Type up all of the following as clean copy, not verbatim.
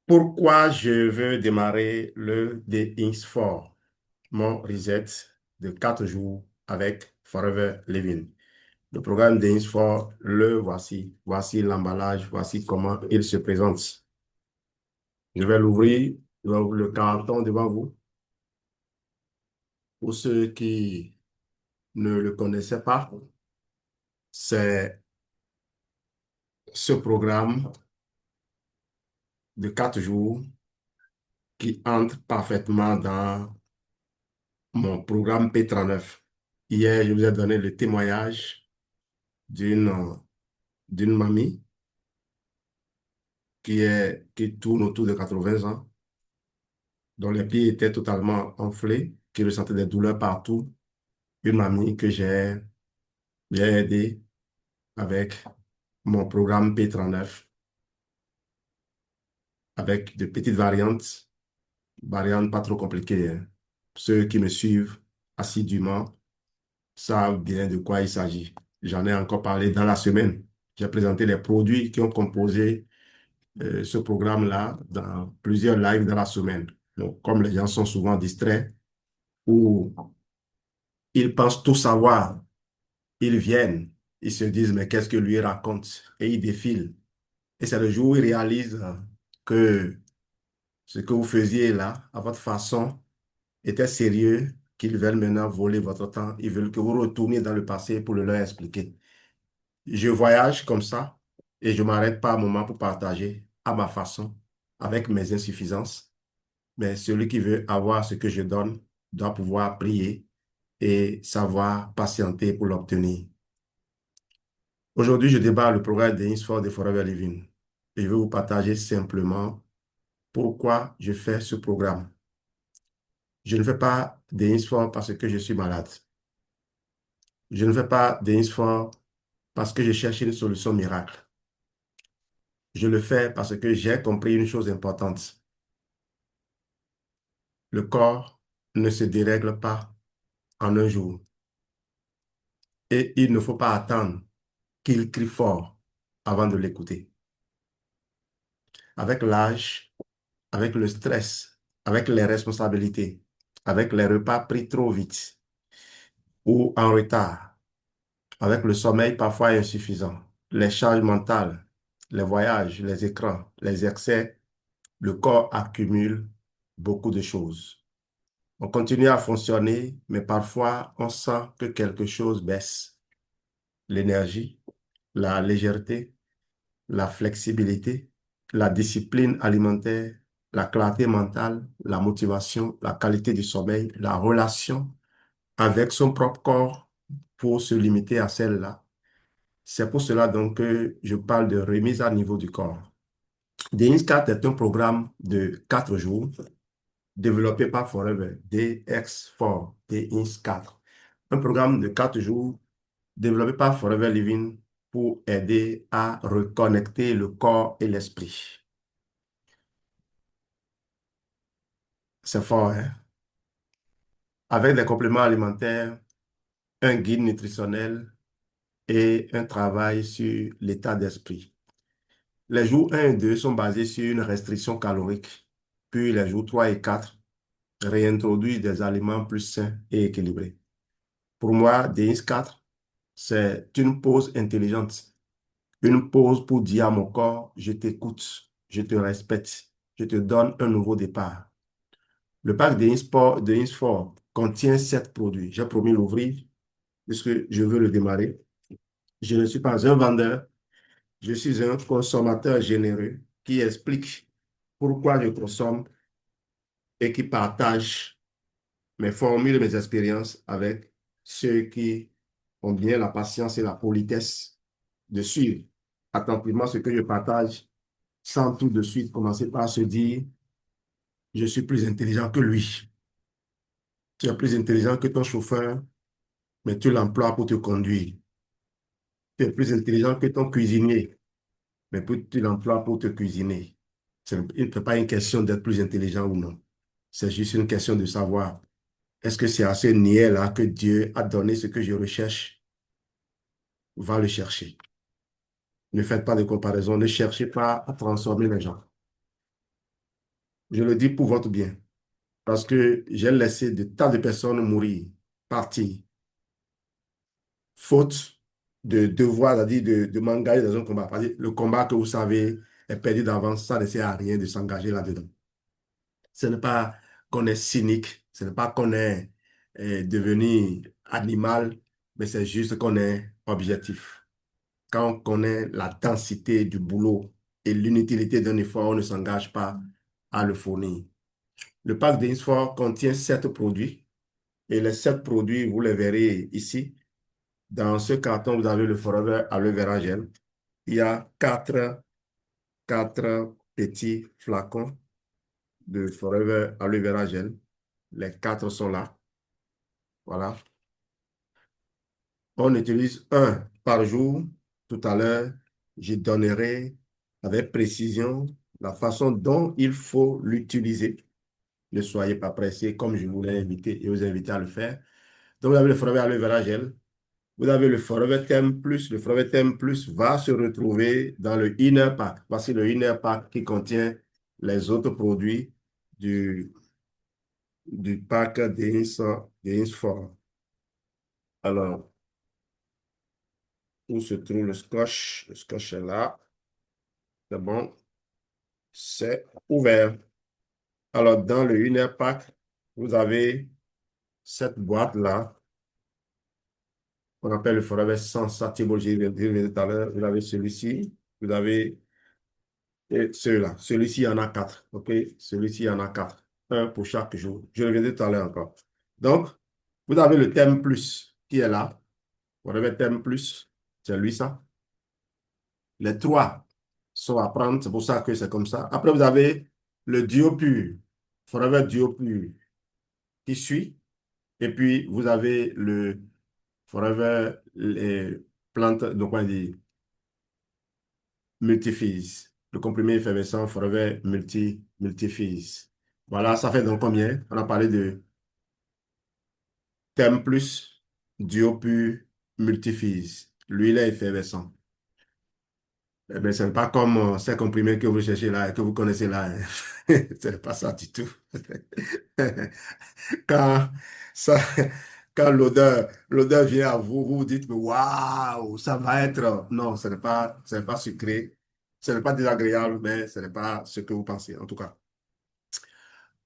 Pourquoi je veux démarrer le The mon reset de 4 jours avec Forever Living? Le programme The le voici. Voici l'emballage, voici comment il se présente. Je vais l'ouvrir, le carton devant vous. Pour ceux qui ne le connaissaient pas, c'est ce programme de 4 jours qui entre parfaitement dans mon programme P39. Hier, je vous ai donné le témoignage d'une mamie qui tourne autour de 80 ans, dont les pieds étaient totalement enflés, qui ressentait des douleurs partout. Une mamie que j'ai aidée avec mon programme P39, avec de petites variantes pas trop compliquées, hein. Ceux qui me suivent assidûment savent bien de quoi il s'agit. J'en ai encore parlé dans la semaine. J'ai présenté les produits qui ont composé ce programme-là dans plusieurs lives dans la semaine. Donc, comme les gens sont souvent distraits ou ils pensent tout savoir, ils viennent, ils se disent, mais qu'est-ce que lui raconte? Et ils défilent. Et c'est le jour où ils réalisent que ce que vous faisiez là, à votre façon, était sérieux, qu'ils veulent maintenant voler votre temps. Ils veulent que vous retourniez dans le passé pour le leur expliquer. Je voyage comme ça et je m'arrête pas un moment pour partager à ma façon, avec mes insuffisances. Mais celui qui veut avoir ce que je donne doit pouvoir prier et savoir patienter pour l'obtenir. Aujourd'hui, je débarque le programme de Innsford de Forever Living. Et je vais vous partager simplement pourquoi je fais ce programme. Je ne fais pas de Innsford parce que je suis malade. Je ne fais pas de Innsford parce que je cherche une solution miracle. Je le fais parce que j'ai compris une chose importante. Le corps ne se dérègle pas en un jour. Et il ne faut pas attendre qu'il crie fort avant de l'écouter. Avec l'âge, avec le stress, avec les responsabilités, avec les repas pris trop vite ou en retard, avec le sommeil parfois insuffisant, les charges mentales, les voyages, les écrans, les excès, le corps accumule beaucoup de choses. On continue à fonctionner, mais parfois on sent que quelque chose baisse. L'énergie, la légèreté, la flexibilité, la discipline alimentaire, la clarté mentale, la motivation, la qualité du sommeil, la relation avec son propre corps pour se limiter à celle-là. C'est pour cela donc que je parle de remise à niveau du corps. DX4 est un programme de 4 jours développé par Forever, DX4, DX4. Un programme de 4 jours développé par Forever Living pour aider à reconnecter le corps et l'esprit. C'est fort, hein? Avec des compléments alimentaires, un guide nutritionnel et un travail sur l'état d'esprit. Les jours 1 et 2 sont basés sur une restriction calorique, puis les jours 3 et 4 réintroduisent des aliments plus sains et équilibrés. Pour moi, DX4, c'est une pause intelligente, une pause pour dire à mon corps, je t'écoute, je te respecte, je te donne un nouveau départ. Le pack de Insport contient 7 produits. J'ai promis l'ouvrir puisque je veux le démarrer. Je ne suis pas un vendeur, je suis un consommateur généreux qui explique pourquoi je consomme et qui partage mes formules, mes expériences avec ceux qui ont bien la patience et la politesse de suivre attentivement ce que je partage sans tout de suite commencer par se dire, je suis plus intelligent que lui. Tu es plus intelligent que ton chauffeur, mais tu l'emploies pour te conduire. Tu es plus intelligent que ton cuisinier, mais tu l'emploies pour te cuisiner. Ce n'est pas une question d'être plus intelligent ou non. C'est juste une question de savoir, est-ce que c'est à ce niais-là que Dieu a donné ce que je recherche? Va le chercher. Ne faites pas de comparaison, ne cherchez pas à transformer les gens. Je le dis pour votre bien. Parce que j'ai laissé de tas de personnes mourir, partir, faute de devoir, c'est-à-dire de m'engager dans un combat. Parce que le combat que vous savez est perdu d'avance, ça ne sert à rien de s'engager là-dedans. Ce n'est pas qu'on est cynique, ce n'est pas qu'on est devenu animal, mais c'est juste qu'on est objectif. Quand on connaît la densité du boulot et l'inutilité d'un effort, on ne s'engage pas à le fournir. Le pack d'Insfor contient 7 produits et les 7 produits, vous les verrez ici. Dans ce carton, vous avez le Forever Aloe Vera Gel. Il y a quatre petits flacons de Forever Aloe Vera Gel. Les 4 sont là. Voilà. On utilise un par jour. Tout à l'heure, je donnerai avec précision la façon dont il faut l'utiliser. Ne soyez pas pressés, comme je vous l'ai invité et vous invite à le faire. Donc, vous avez le Forever Aloe Vera Gel. Vous avez le Forever Thème Plus. Le Forever Thème Plus va se retrouver dans le Inner Pack. Voici le Inner Pack qui contient les autres produits du, du pack d'Insfor. Alors, où se trouve le scotch? Le scotch est là. C'est bon. C'est ouvert. Alors, dans le Inner Pack, vous avez cette boîte-là qu'on appelle le Forever Sensatible. J'ai dit tout à l'heure, vous avez celui-ci. Vous avez et ceux-là. Celui-ci, il y en a 4. OK? Celui-ci, il y en a 4. Un pour chaque jour. Je reviendrai tout à l'heure encore. Donc, vous avez le thème plus qui est là. Vous avez le thème plus. C'est lui, ça. Les 3 sont à prendre. C'est pour ça que c'est comme ça. Après, vous avez le duo pur. Forever duo pur qui suit. Et puis, vous avez le Forever les plantes, donc on dit multiphase. Le comprimé effervescent Forever multiphase. Voilà, ça fait donc combien? On a parlé de thème plus, duo pur, multiphase. L'huile est effervescent. Eh bien, ce n'est pas comme ces comprimés que vous cherchez là, que vous connaissez là, hein. Ce n'est pas ça du tout. Quand, ça, quand l'odeur vient à vous, vous vous dites, waouh, ça va être. Non, ce n'est pas sucré. Ce n'est pas désagréable, mais ce n'est pas ce que vous pensez, en tout cas.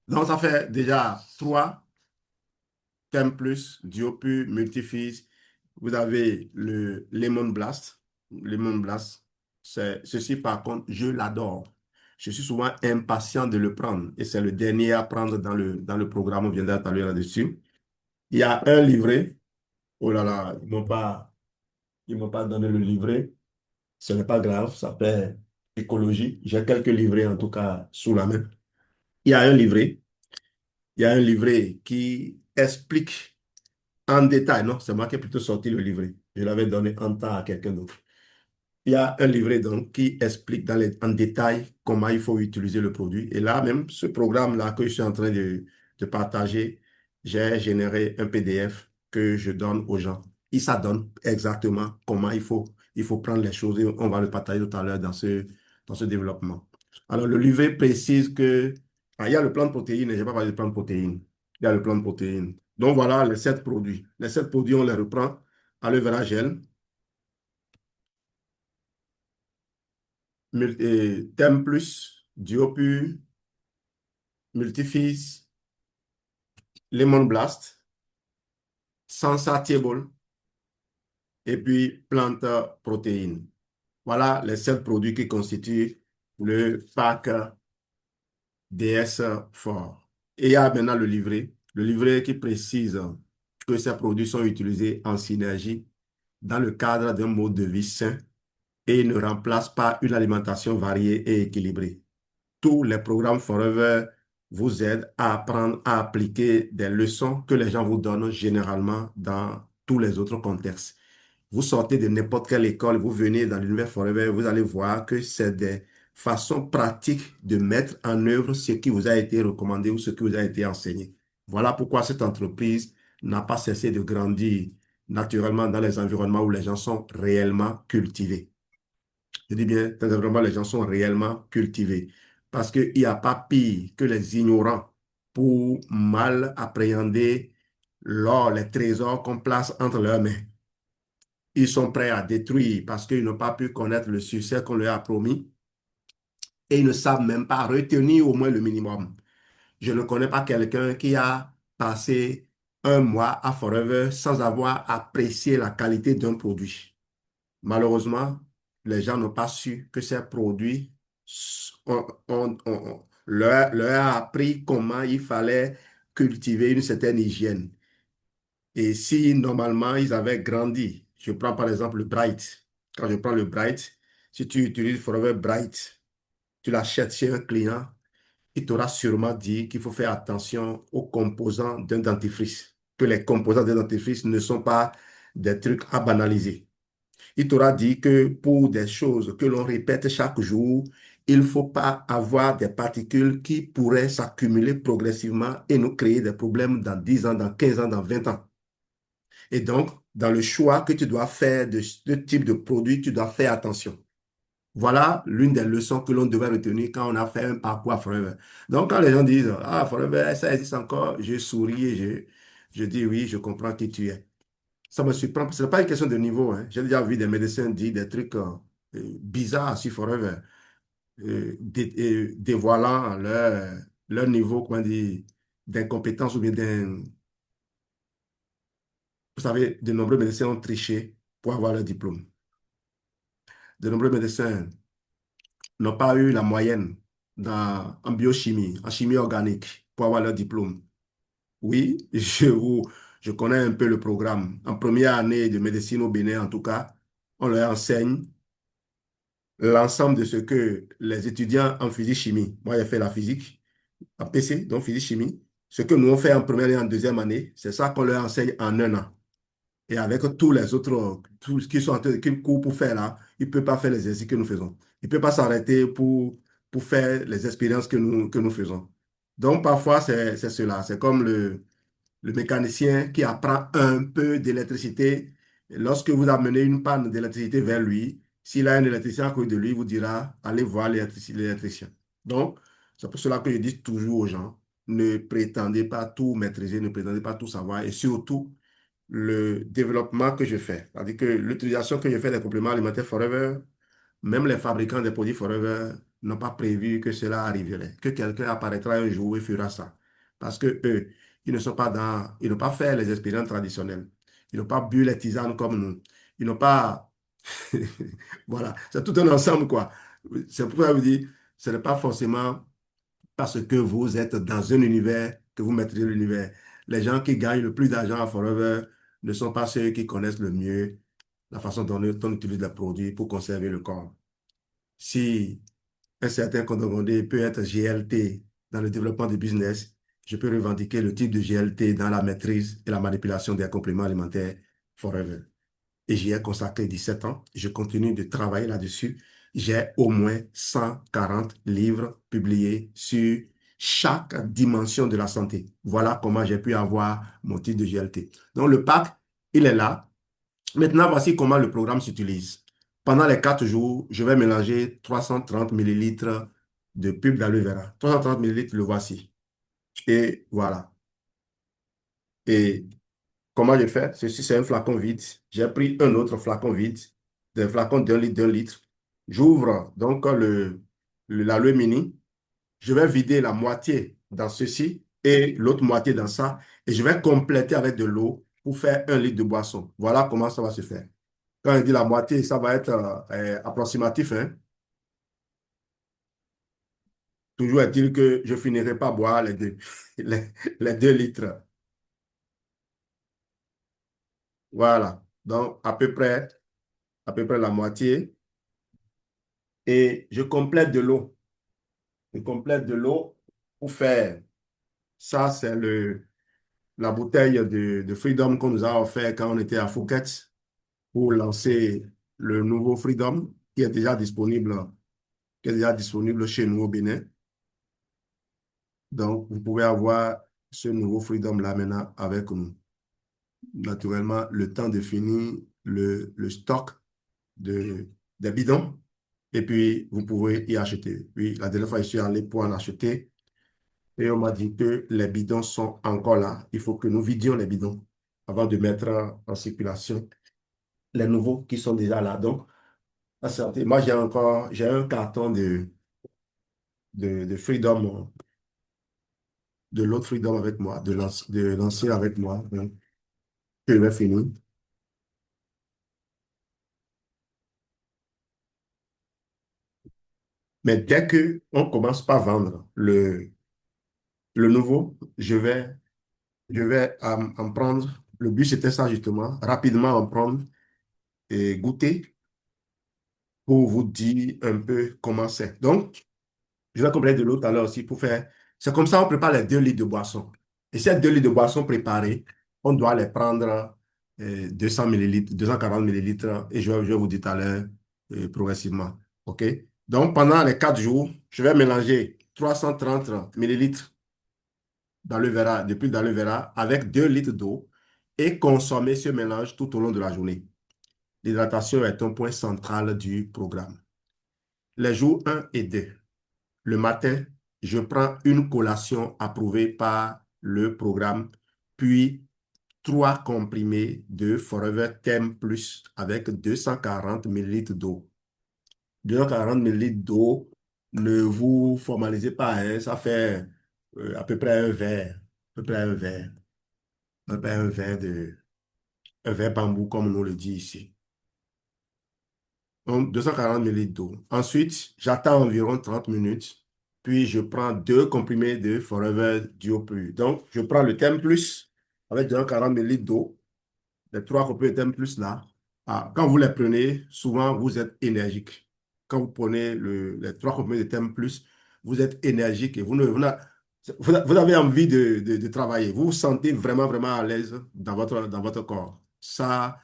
Donc, ça fait déjà 3 thèmes plus, duo pur, multifise. Vous avez le Lemon Blast. Lemon Blast, ceci, par contre, je l'adore. Je suis souvent impatient de le prendre et c'est le dernier à prendre dans le programme. On viendra parler là-dessus. Il y a un livret. Oh là là, ils m'ont pas donné le livret. Ce n'est pas grave, ça fait écologie. J'ai quelques livrets en tout cas sous la main. Il y a un livret. Il y a un livret qui explique en détail, non, c'est moi qui ai plutôt sorti le livret. Je l'avais donné en temps à quelqu'un d'autre. Il y a un livret donc qui explique en détail comment il faut utiliser le produit. Et là, même ce programme-là que je suis en train de partager, j'ai généré un PDF que je donne aux gens. Et ça donne exactement comment il faut prendre les choses et on va le partager tout à l'heure dans ce développement. Alors, le livret précise que, il y a le plan de protéines, et je n'ai pas parlé de plan de protéines. Il y a le plan de protéines. Donc, voilà les 7 produits. Les 7 produits, on les reprend. Aloe vera gel, Thème Plus, Duo Pur, Multifizz, Lemon Blast, Sensatiable et puis Plante Protéines. Voilà les 7 produits qui constituent le pack DS Fort. Et il y a maintenant le livret qui précise que ces produits sont utilisés en synergie dans le cadre d'un mode de vie sain et ne remplacent pas une alimentation variée et équilibrée. Tous les programmes Forever vous aident à apprendre à appliquer des leçons que les gens vous donnent généralement dans tous les autres contextes. Vous sortez de n'importe quelle école, vous venez dans l'univers Forever, vous allez voir que c'est des façons pratiques de mettre en œuvre ce qui vous a été recommandé ou ce qui vous a été enseigné. Voilà pourquoi cette entreprise n'a pas cessé de grandir naturellement dans les environnements où les gens sont réellement cultivés. Je dis bien, dans les environnements où les gens sont réellement cultivés. parce qu'il n'y a pas pire que les ignorants pour mal appréhender l'or, les trésors qu'on place entre leurs mains. Ils sont prêts à détruire parce qu'ils n'ont pas pu connaître le succès qu'on leur a promis et ils ne savent même pas retenir au moins le minimum. Je ne connais pas quelqu'un qui a passé un mois à Forever sans avoir apprécié la qualité d'un produit. Malheureusement, les gens n'ont pas su que ces produits, on leur a appris comment il fallait cultiver une certaine hygiène. Et si normalement ils avaient grandi, je prends par exemple le Bright. Quand je prends le Bright, si tu utilises Forever Bright, tu l'achètes chez un client, il t'aura sûrement dit qu'il faut faire attention aux composants d'un dentifrice, que les composants d'un dentifrice ne sont pas des trucs à banaliser. Il t'aura dit que pour des choses que l'on répète chaque jour, il ne faut pas avoir des particules qui pourraient s'accumuler progressivement et nous créer des problèmes dans 10 ans, dans 15 ans, dans 20 ans. Et donc, dans le choix que tu dois faire de ce type de produit, tu dois faire attention. Voilà l'une des leçons que l'on devait retenir quand on a fait un parcours à Forever. Donc, quand les gens disent, ah, Forever, ça existe encore, je souris et je dis oui, je comprends qui tu es. Ça me surprend. Ce n'est pas une question de niveau, hein. J'ai déjà vu des médecins dire des trucs bizarres sur Forever, dévoilant leur niveau, comment dire, d'incompétence ou bien d'un. Vous savez, de nombreux médecins ont triché pour avoir leur diplôme. De nombreux médecins n'ont pas eu la moyenne en biochimie, en chimie organique pour avoir leur diplôme. Oui, je connais un peu le programme. En première année de médecine au Bénin, en tout cas, on leur enseigne l'ensemble de ce que les étudiants en physique-chimie, moi j'ai fait la physique, en PC, donc physique-chimie, ce que nous on fait en première et en deuxième année, c'est ça qu'on leur enseigne en un an. Et avec tous les autres, tous ceux qui sont en train de qui courent pour faire là, ils ne peuvent pas faire les exercices que nous faisons. Ils ne peuvent pas s'arrêter pour faire les expériences que nous faisons. Donc parfois, c'est cela. C'est comme le mécanicien qui apprend un peu d'électricité. Lorsque vous amenez une panne d'électricité vers lui, s'il a un électricien à côté de lui, il vous dira, allez voir l'électricien. Donc, c'est pour cela que je dis toujours aux gens, ne prétendez pas tout maîtriser, ne prétendez pas tout savoir et surtout, le développement que je fais, c'est-à-dire que l'utilisation que je fais des compléments alimentaires Forever, même les fabricants des produits Forever n'ont pas prévu que cela arriverait, que quelqu'un apparaîtra un jour et fera ça. Parce que eux, ils n'ont pas fait les expériences traditionnelles. Ils n'ont pas bu les tisanes comme nous. Ils n'ont pas, voilà, c'est tout un ensemble, quoi. C'est pourquoi je vous dis, ce n'est pas forcément parce que vous êtes dans un univers que vous maîtrisez l'univers. Les gens qui gagnent le plus d'argent à Forever ne sont pas ceux qui connaissent le mieux la façon dont on utilise les produits pour conserver le corps. Si un certain Condorcet peut être GLT dans le développement du business, je peux revendiquer le type de GLT dans la maîtrise et la manipulation des compléments alimentaires Forever. Et j'y ai consacré 17 ans. Je continue de travailler là-dessus. J'ai au moins 140 livres publiés sur chaque dimension de la santé. Voilà comment j'ai pu avoir mon titre de GLT. Donc, le pack, il est là. Maintenant, voici comment le programme s'utilise. Pendant les 4 jours, je vais mélanger 330 millilitres de pulpe d'aloe vera. 330 millilitres, le voici. Et voilà. Et comment je fais? Ceci, c'est un flacon vide. J'ai pris un autre flacon vide, des flacons d'un litre. J'ouvre donc l'aloe mini. Je vais vider la moitié dans ceci et l'autre moitié dans ça. Et je vais compléter avec de l'eau pour faire 1 litre de boisson. Voilà comment ça va se faire. Quand je dis la moitié, ça va être approximatif, hein. Toujours est-il que je finirai par boire les deux, les, les 2 litres. Voilà. Donc, à peu près la moitié. Et je complète de l'eau. Je complète de l'eau pour faire. Ça, c'est la bouteille de Freedom qu'on nous a offert quand on était à Phuket pour lancer le nouveau Freedom qui est déjà disponible chez nous au Bénin. Donc, vous pouvez avoir ce nouveau Freedom là maintenant avec nous. Naturellement, le temps de finir le stock des bidons. Et puis, vous pouvez y acheter. Oui, la dernière fois, je suis allé pour en acheter et on m'a dit que les bidons sont encore là. Il faut que nous vidions les bidons avant de mettre en circulation les nouveaux qui sont déjà là. Donc, moi, j'ai un carton de Freedom, de l'autre Freedom avec moi, de l'ancien avec moi. Donc, je vais finir. Mais dès que on commence par vendre le nouveau, je vais en prendre. Le but, c'était ça justement, rapidement en prendre et goûter pour vous dire un peu comment c'est. Donc, je vais compléter de l'eau tout à l'heure aussi pour faire. C'est comme ça on prépare les 2 litres de boisson. Et ces 2 litres de boisson préparés, on doit les prendre 200 millilitres, 240 millilitres, et je vais vous dire tout à l'heure progressivement. OK? Donc, pendant les 4 jours, je vais mélanger 330 millilitres d'aloe vera, de pulpe d'aloe vera avec 2 litres d'eau et consommer ce mélange tout au long de la journée. L'hydratation est un point central du programme. Les jours 1 et 2. Le matin, je prends une collation approuvée par le programme, puis 3 comprimés de Forever Thème Plus avec 240 millilitres d'eau. 240 millilitres d'eau, ne vous formalisez pas, hein, ça fait à peu près un verre, à peu près un verre, à peu près un verre bambou comme on le dit ici. Donc 240 millilitres d'eau. Ensuite, j'attends environ 30 minutes, puis je prends 2 comprimés de Forever Duo Plus. Donc, je prends le Thème Plus avec 240 millilitres d'eau, les 3 comprimés de Thème Plus là. Ah, quand vous les prenez, souvent vous êtes énergique. Quand vous prenez les 3 comprimés de Thème Plus, vous êtes énergique et vous avez envie de travailler. Vous vous sentez vraiment, vraiment à l'aise dans votre corps. Ça,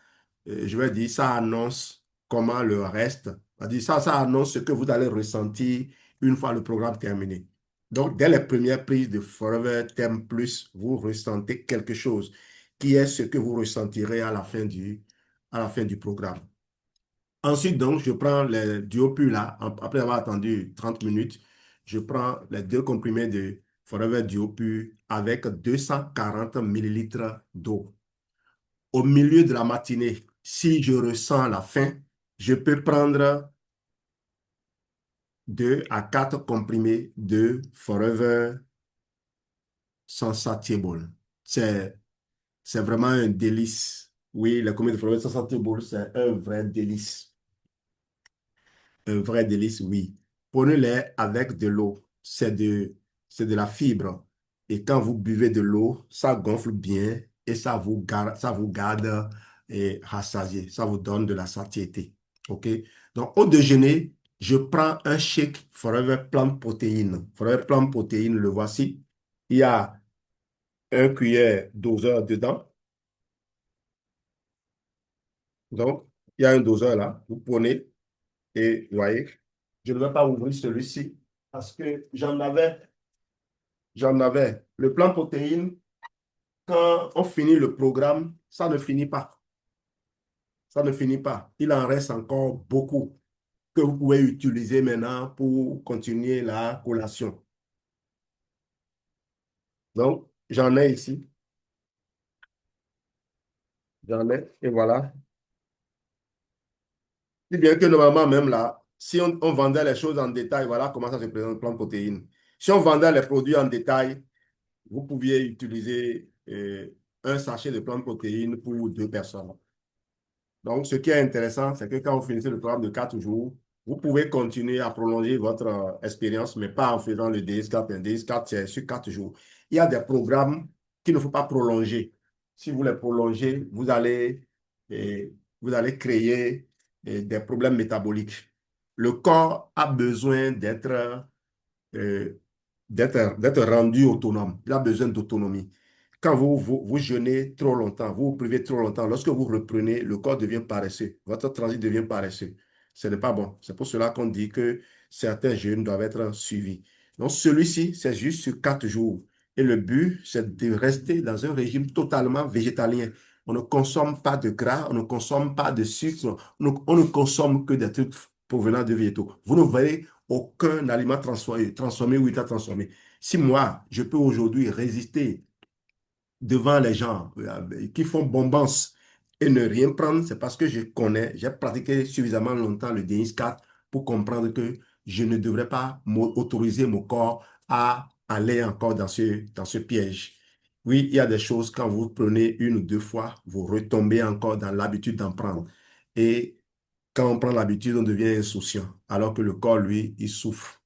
je vais dire, ça annonce comment le reste, c'est-à-dire ça annonce ce que vous allez ressentir une fois le programme terminé. Donc, dès les premières prises de Forever Thème Plus, vous ressentez quelque chose qui est ce que vous ressentirez à la fin du programme. Ensuite, donc, je prends les Duopu là, après avoir attendu 30 minutes, je prends les 2 comprimés de Forever Duopu avec 240 millilitres d'eau. Au milieu de la matinée, si je ressens la faim, je peux prendre 2 à 4 comprimés de Forever Sensatible. C'est, c'est vraiment un délice. Oui, les comprimés de Forever Sensatible, c'est un vrai délice. Un vrai délice, oui. Prenez-les avec de l'eau. C'est de la fibre. Et quand vous buvez de l'eau, ça gonfle bien et ça vous garde rassasié. Ça vous donne de la satiété. OK? Donc, au déjeuner, je prends un shake Forever Plant Protein. Forever Plant Protein, le voici. Il y a un cuillère doseur dedans. Donc, il y a un doseur là. Vous prenez et vous voyez, je ne vais pas ouvrir celui-ci parce que j'en avais. Le plan protéine, quand on finit le programme, ça ne finit pas. Ça ne finit pas. Il en reste encore beaucoup que vous pouvez utiliser maintenant pour continuer la collation. Donc, j'en ai ici. J'en ai. Et voilà. Si bien que normalement, même là, si on vendait les choses en détail, voilà comment ça se présente le plan de protéines. Si on vendait les produits en détail, vous pouviez utiliser un sachet de plantes protéines pour 2 personnes. Donc, ce qui est intéressant, c'est que quand vous finissez le programme de 4 jours, vous pouvez continuer à prolonger votre expérience, mais pas en faisant le DS4. Un DS4, c'est sur 4 jours. Il y a des programmes qu'il ne faut pas prolonger. Si vous les prolongez, euh, vous allez créer des problèmes métaboliques. Le corps a besoin euh, d'être rendu autonome. Il a besoin d'autonomie. Quand vous jeûnez trop longtemps, vous vous privez trop longtemps, lorsque vous reprenez, le corps devient paresseux. Votre transit devient paresseux. Ce n'est pas bon. C'est pour cela qu'on dit que certains jeûnes doivent être suivis. Donc, celui-ci, c'est juste sur 4 jours. Et le but, c'est de rester dans un régime totalement végétalien. On ne consomme pas de gras, on ne consomme pas de sucre, on ne consomme que des trucs provenant de végétaux. Vous ne verrez aucun aliment transformé ou ultra transformé. Si moi, je peux aujourd'hui résister devant les gens qui font bombance et ne rien prendre, c'est parce que je connais, j'ai pratiqué suffisamment longtemps le DX4 pour comprendre que je ne devrais pas autoriser mon corps à aller encore dans ce piège. Oui, il y a des choses, quand vous prenez une ou deux fois, vous retombez encore dans l'habitude d'en prendre. Et quand on prend l'habitude, on devient insouciant, alors que le corps, lui, il souffre.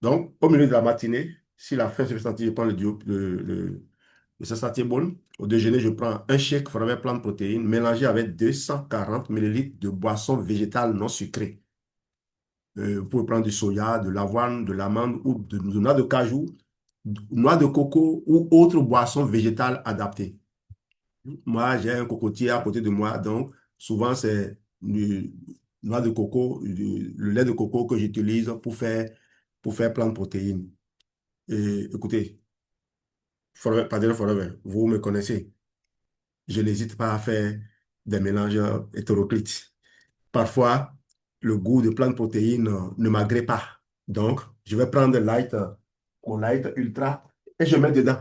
Donc, au milieu de la matinée, si la faim se fait sentir, je prends le satier bol. Au déjeuner, je prends un shake fortifié plein de protéines mélangé avec 240 millilitres de boisson végétale non sucrée. Vous pouvez prendre du soya, de l'avoine, de l'amande ou de noix de cajou, noix de coco ou autre boisson végétale adaptée. Moi, j'ai un cocotier à côté de moi, donc souvent c'est du noix de coco, le lait de coco que j'utilise pour faire plein de protéines. Et écoutez, Padre Forever, vous me connaissez. Je n'hésite pas à faire des mélanges hétéroclites. Parfois, le goût de plein de protéines ne m'agrée pas. Donc, je vais prendre mon light ultra et je mets dedans.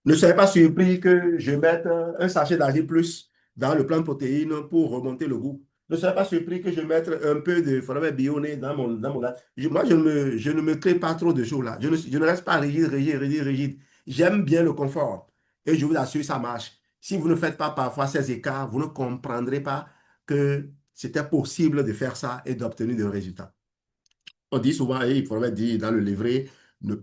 Ne soyez pas surpris que je mette un sachet d'Agi Plus dans le plan de protéines pour remonter le goût. Ne soyez pas surpris que je mette un peu de Forever Bionné dans mon latte. Moi, je ne me crée pas trop de choses là. Je ne reste pas rigide, rigide, rigide, rigide. J'aime bien le confort. Et je vous assure, ça marche. Si vous ne faites pas parfois ces écarts, vous ne comprendrez pas que c'était possible de faire ça et d'obtenir des résultats. On dit souvent, et il faudrait dire dans le livret, ne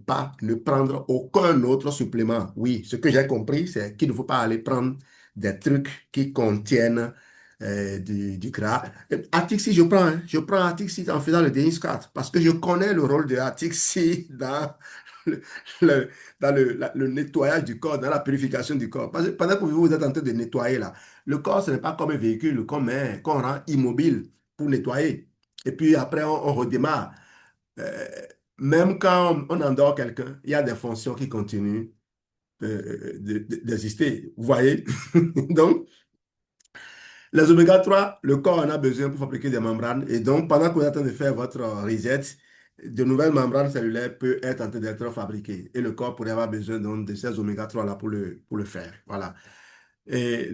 prendre aucun autre supplément. Oui, ce que j'ai compris, c'est qu'il ne faut pas aller prendre des trucs qui contiennent du gras. Atixi, je prends Atixi en faisant le DX4 parce que je connais le rôle de Atixi dans le, le nettoyage du corps, dans la purification du corps. Parce que pendant que vous êtes en train de nettoyer là, le corps, ce n'est pas comme un véhicule qu'on rend immobile pour nettoyer. Et puis après, on redémarre. Euh, Même quand on endort quelqu'un, il y a des fonctions qui continuent d'exister. Vous voyez? Donc, les oméga 3 le corps en a besoin pour fabriquer des membranes. Et donc, pendant que vous êtes en train de faire votre reset, de nouvelles membranes cellulaires peuvent être en train d'être fabriquées. Et le corps pourrait avoir besoin donc, de ces oméga 3 là pour le faire. Voilà. Et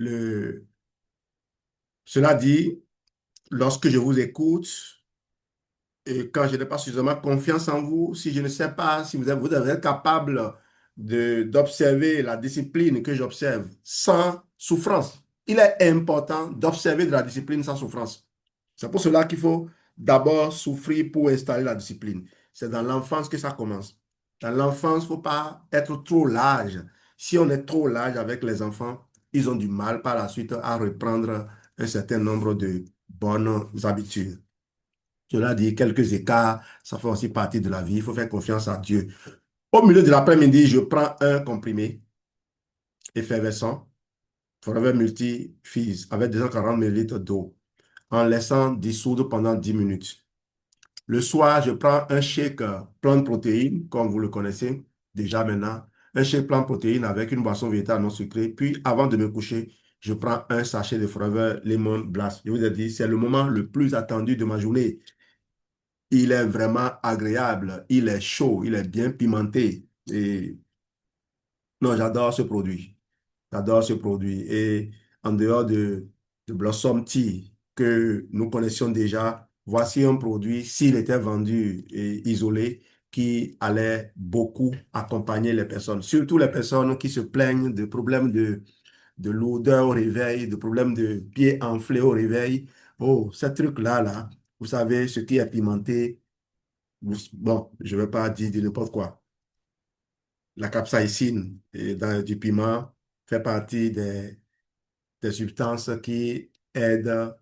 cela dit, lorsque je vous écoute, et quand je n'ai pas suffisamment confiance en vous, si je ne sais pas si vous êtes capable d'observer la discipline que j'observe sans souffrance, il est important d'observer de la discipline sans souffrance. C'est pour cela qu'il faut d'abord souffrir pour installer la discipline. C'est dans l'enfance que ça commence. Dans l'enfance, il ne faut pas être trop large. Si on est trop large avec les enfants, ils ont du mal par la suite à reprendre un certain nombre de bonnes habitudes. Cela dit, quelques écarts, ça fait aussi partie de la vie. Il faut faire confiance à Dieu. Au milieu de l'après-midi, je prends un comprimé effervescent, Forever Multi-Fizz, avec 240 millilitres d'eau, en laissant dissoudre pendant 10 minutes. Le soir, je prends un shake plein de protéines, comme vous le connaissez déjà maintenant. Un shake plein de protéines avec une boisson végétale non sucrée. Puis, avant de me coucher, je prends un sachet de Forever Lemon Blast. Je vous ai dit, c'est le moment le plus attendu de ma journée. Il est vraiment agréable, il est chaud, il est bien pimenté. Et non, j'adore ce produit. J'adore ce produit. Et en dehors de Blossom Tea, que nous connaissions déjà, voici un produit, s'il était vendu et isolé, qui allait beaucoup accompagner les personnes, surtout les personnes qui se plaignent de problèmes de l'odeur au réveil, de problèmes de pieds enflés au réveil. Oh, ce truc-là, là, vous savez, ce qui est pimenté. Bon, je ne vais pas dire de n'importe quoi. La capsaïcine du piment fait partie des substances qui aident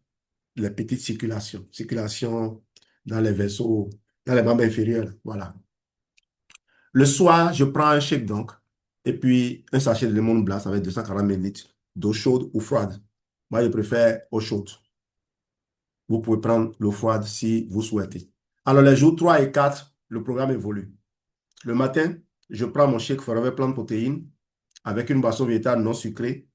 les petites circulation dans les vaisseaux, dans les membres inférieurs. Voilà. Le soir, je prends un shake donc, et puis un sachet de lemon blast avec 240 millilitres d'eau chaude ou froide. Moi, je préfère eau chaude. Vous pouvez prendre l'eau froide si vous souhaitez. Alors, les jours 3 et 4, le programme évolue. Le matin, je prends mon shake Forever Plant Protéines avec une boisson végétale non sucrée,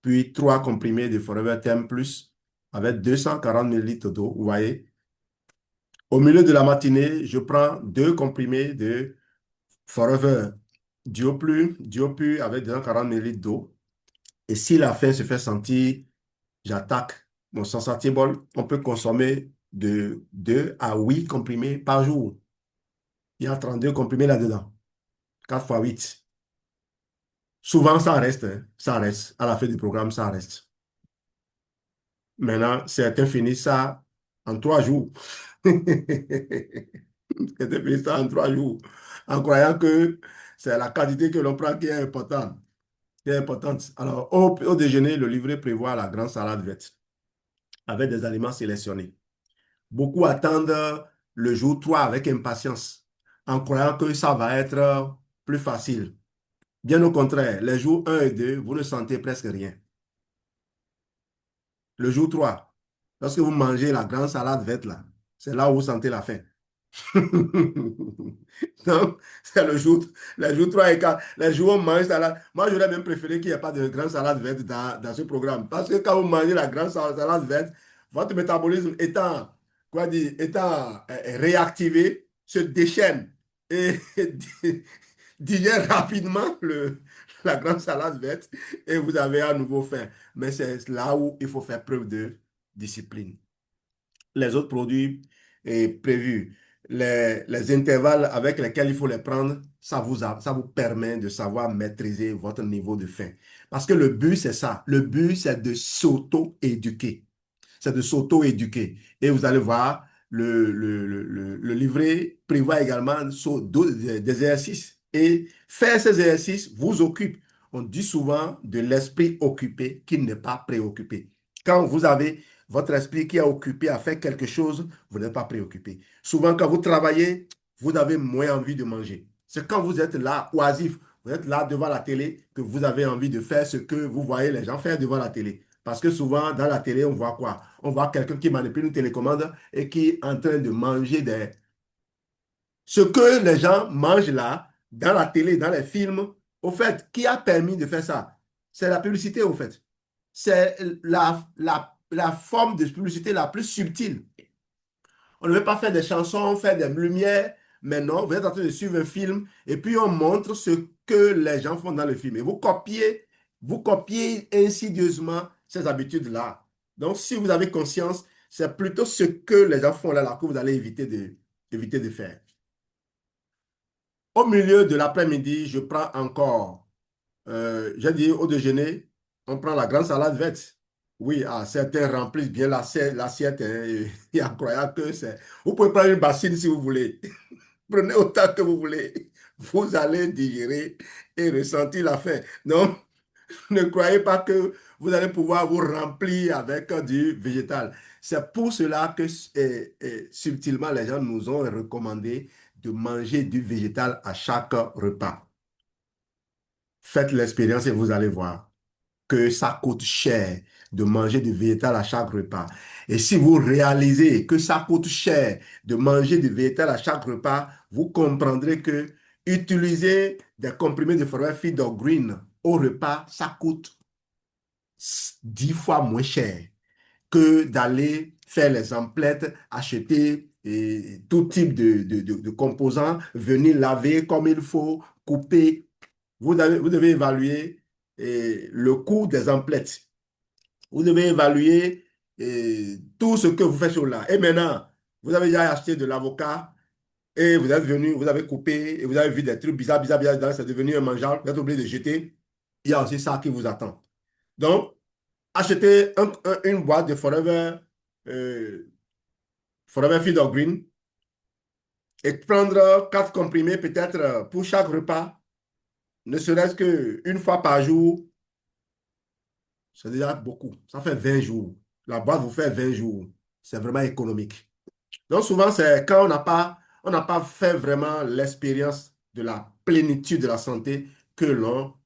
puis 3 comprimés de Forever Thème Plus avec 240 millilitres d'eau, vous voyez. Au milieu de la matinée, je prends 2 comprimés de Forever Duo Plus avec 240 ml d'eau. Et si la faim se fait sentir, j'attaque mon sensatible. On peut consommer de 2 à 8 comprimés par jour. Il y a 32 comprimés là-dedans. 4 fois 8. Souvent, ça reste, hein. Ça reste. À la fin du programme, ça reste. Maintenant, certains finissent ça en 3 jours. Certains finissent ça en 3 jours. En croyant que c'est la quantité que l'on prend qui est importante. Qui est importante. Alors, au déjeuner, le livret prévoit la grande salade verte avec des aliments sélectionnés. Beaucoup attendent le jour 3 avec impatience, en croyant que ça va être plus facile. Bien au contraire, les jours 1 et 2, vous ne sentez presque rien. Le jour 3, lorsque vous mangez la grande salade verte là, c'est là où vous sentez la faim. Donc, c'est les jours 3 et 4, les jours où on mange salade. Moi, j'aurais même préféré qu'il n'y ait pas de grande salade verte dans ce programme. Parce que quand vous mangez la grande salade verte, votre métabolisme étant, quoi dire, étant réactivé, se déchaîne et digère rapidement la grande salade verte et vous avez à nouveau faim. Mais c'est là où il faut faire preuve de discipline. Les autres produits prévus, les intervalles avec lesquels il faut les prendre, ça vous permet de savoir maîtriser votre niveau de faim. Parce que le but, c'est ça. Le but, c'est de s'auto-éduquer. C'est de s'auto-éduquer. Et vous allez voir, le livret prévoit également des exercices. Et faire ces exercices vous occupe. On dit souvent de l'esprit occupé qui n'est pas préoccupé. Quand vous avez votre esprit qui est occupé à faire quelque chose, vous n'êtes pas préoccupé. Souvent, quand vous travaillez, vous avez moins envie de manger. C'est quand vous êtes là, oisif, vous êtes là devant la télé, que vous avez envie de faire ce que vous voyez les gens faire devant la télé. Parce que souvent, dans la télé, on voit quoi? On voit quelqu'un qui manipule une télécommande et qui est en train de manger des... Ce que les gens mangent là, dans la télé, dans les films, au fait, qui a permis de faire ça? C'est la publicité, au fait. C'est la forme de publicité la plus subtile. On ne veut pas faire des chansons, faire des lumières, mais non, vous êtes en train de suivre un film et puis on montre ce que les gens font dans le film. Et vous copiez insidieusement ces habitudes-là. Donc, si vous avez conscience, c'est plutôt ce que les gens font là que vous allez éviter de faire. Au milieu de l'après-midi, je prends encore, j'ai dit au déjeuner, on prend la grande salade verte. Oui, certains remplissent bien l'assiette, hein, et incroyable que c'est. Vous pouvez prendre une bassine si vous voulez. Prenez autant que vous voulez. Vous allez digérer et ressentir la faim. Donc, ne croyez pas que vous allez pouvoir vous remplir avec du végétal. C'est pour cela que subtilement les gens nous ont recommandé de manger du végétal à chaque repas. Faites l'expérience et vous allez voir que ça coûte cher de manger du végétal à chaque repas. Et si vous réalisez que ça coûte cher de manger du végétal à chaque repas, vous comprendrez que utiliser des comprimés de forêt Feed or Green au repas, ça coûte 10 fois moins cher que d'aller faire les emplettes, acheter tout type de composants, venir laver comme il faut, couper. Vous devez évaluer le coût des emplettes. Vous devez évaluer tout ce que vous faites sur là. Et maintenant, vous avez déjà acheté de l'avocat et vous êtes venu, vous avez coupé et vous avez vu des trucs bizarres, bizarres, bizarres, c'est devenu un mangeable, vous êtes obligé de jeter. Il y a aussi ça qui vous attend. Donc, achetez une boîte de Forever Feed or Green et prendre 4 comprimés peut-être pour chaque repas, ne serait-ce qu'une fois par jour, c'est déjà beaucoup. Ça fait 20 jours. La boîte vous fait 20 jours. C'est vraiment économique. Donc souvent, c'est quand on n'a pas fait vraiment l'expérience de la plénitude de la santé que l'on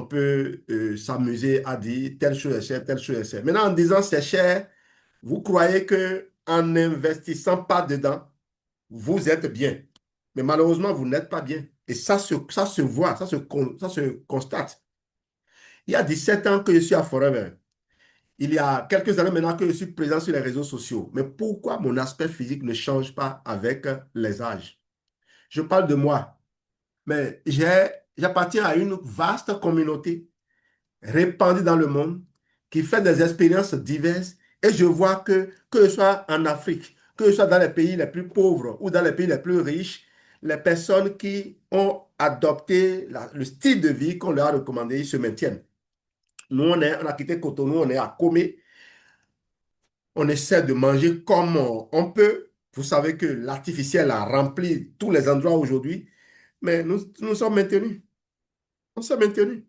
peut s'amuser à dire telle chose est chère, telle chose est chère. Maintenant, en disant c'est cher, vous croyez que en n'investissant pas dedans, vous êtes bien. Mais malheureusement, vous n'êtes pas bien. Et ça se voit, ça se constate. Il y a 17 ans que je suis à Forever. Il y a quelques années maintenant que je suis présent sur les réseaux sociaux. Mais pourquoi mon aspect physique ne change pas avec les âges? Je parle de moi, mais j'appartiens à une vaste communauté répandue dans le monde qui fait des expériences diverses et je vois que ce soit en Afrique, que ce soit dans les pays les plus pauvres ou dans les pays les plus riches, les personnes qui ont adopté le style de vie qu'on leur a recommandé, ils se maintiennent. Nous, on a quitté Cotonou, on est à Comé, on essaie de manger comme on peut. Vous savez que l'artificiel a rempli tous les endroits aujourd'hui, mais nous sommes maintenus. On s'est maintenus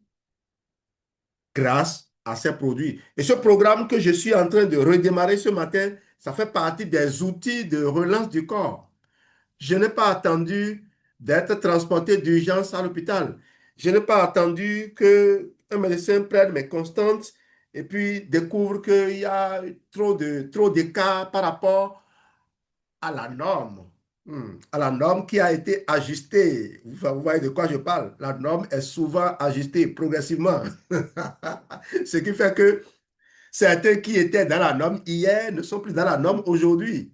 grâce à ces produits. Et ce programme que je suis en train de redémarrer ce matin, ça fait partie des outils de relance du corps. Je n'ai pas attendu d'être transporté d'urgence à l'hôpital. Je n'ai pas attendu qu'un médecin prenne mes constantes et puis découvre qu'il y a trop d'écart par rapport à la norme. À la norme qui a été ajustée. Vous voyez de quoi je parle. La norme est souvent ajustée progressivement. Ce qui fait que certains qui étaient dans la norme hier ne sont plus dans la norme aujourd'hui.